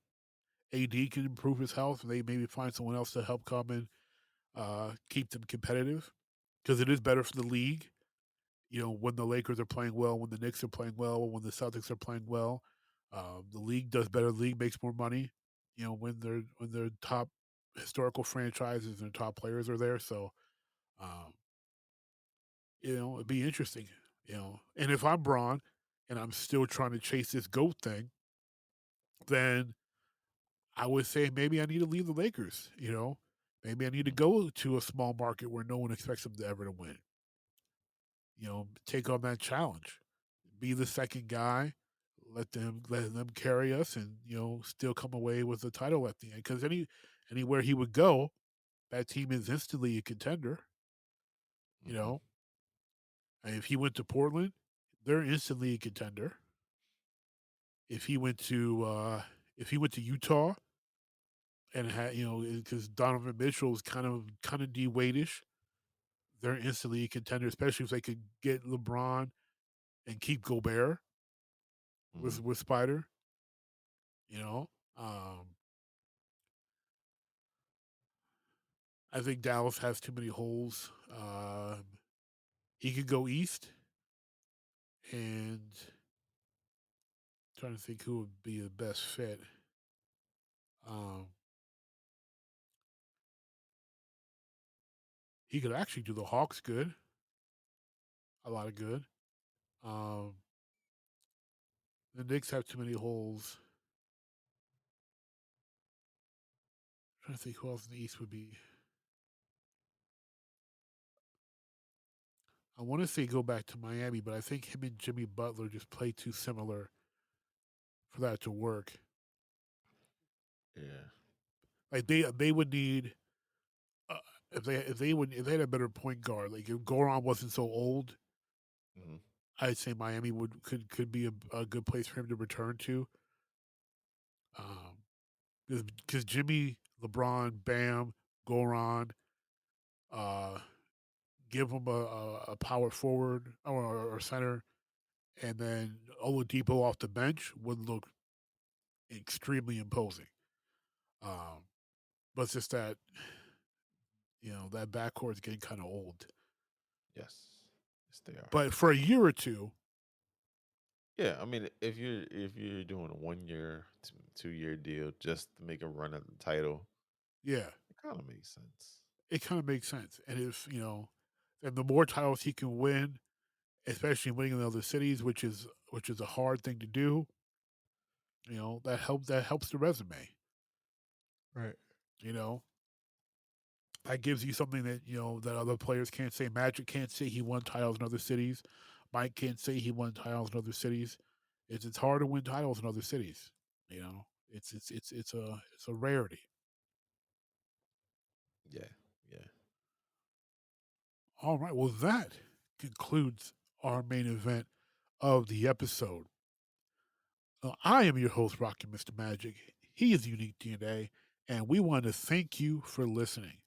AD can improve his health, and they maybe find someone else to help come and keep them competitive, because it is better for the league. When the Lakers are playing well, when the Knicks are playing well, when the Celtics are playing well, the league does better. The league makes more money. When their top historical franchises and top players are there. So, um, it'd be interesting. And if I'm Braun and I'm still trying to chase this GOAT thing, then I would say maybe I need to leave the Lakers. Maybe I need to go to a small market where no one expects them to ever to win. Take on that challenge, be the second guy, let them carry us, and still come away with the title at the end. Because anywhere he would go, that team is instantly a contender. And if he went to Portland, they're instantly a contender. If he went to Utah, and had because Donovan Mitchell is kind of D-Wade-ish, they're instantly a contender, especially if they could get LeBron and keep Gobert with Spider. I think Dallas has too many holes. He could go east, and I'm trying to think who would be the best fit. He could actually do the Hawks good, a lot of good. The Knicks have too many holes. I'm trying to think who else in the East would be. I want to say go back to Miami, but I think him and Jimmy Butler just play too similar for that to work. Yeah. Like they would need if they had a better point guard. Like if Goran wasn't so old, I'd say Miami could be a good place for him to return to. Because Jimmy, LeBron, Bam, Goran, give him a power forward or center, and then Oladipo off the bench would look extremely imposing. But it's just that that backcourt is getting kind of old. Yes, they are. But for a year or two, yeah, I mean, if you're doing a 1 year, 2 year deal just to make a run at the title, yeah, it kind of makes sense. It kind of makes sense, and if and the more titles he can win, especially winning in other cities, which is a hard thing to do, that helps the resume. Right. That gives you something that that other players can't say. Magic can't say he won titles in other cities. Mike can't say he won titles in other cities. It's hard to win titles in other cities. It's a rarity. Yeah. All right. Well, that concludes our main event of the episode. I am your host, Rocky Mr. Magic. He is Unique DNA, and we want to thank you for listening.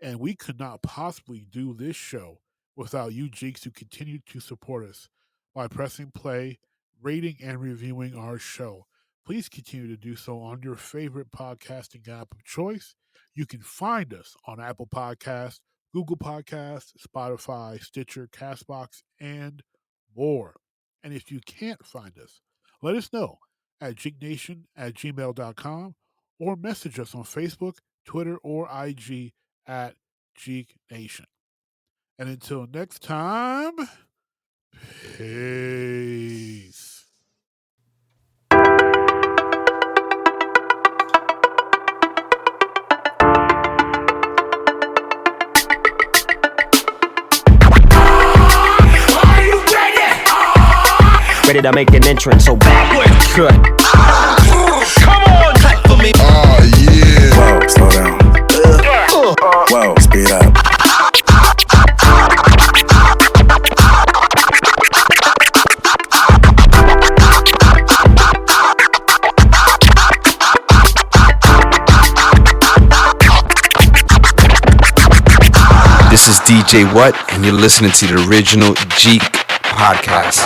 And we could not possibly do this show without you Jeeks who continue to support us by pressing play, rating, and reviewing our show. Please continue to do so on your favorite podcasting app of choice. You can find us on Apple Podcasts, Google Podcasts, Spotify, Stitcher, CastBox, and more. And if you can't find us, let us know at jeeknation@gmail.com or message us on Facebook, Twitter, or IG at Jeek Nation. And until next time, peace. Ready to make an entrance, so backward. Come on, clap for me. Oh, yeah. Whoa, slow down. DJ What, and you're listening to the original Jeek podcast.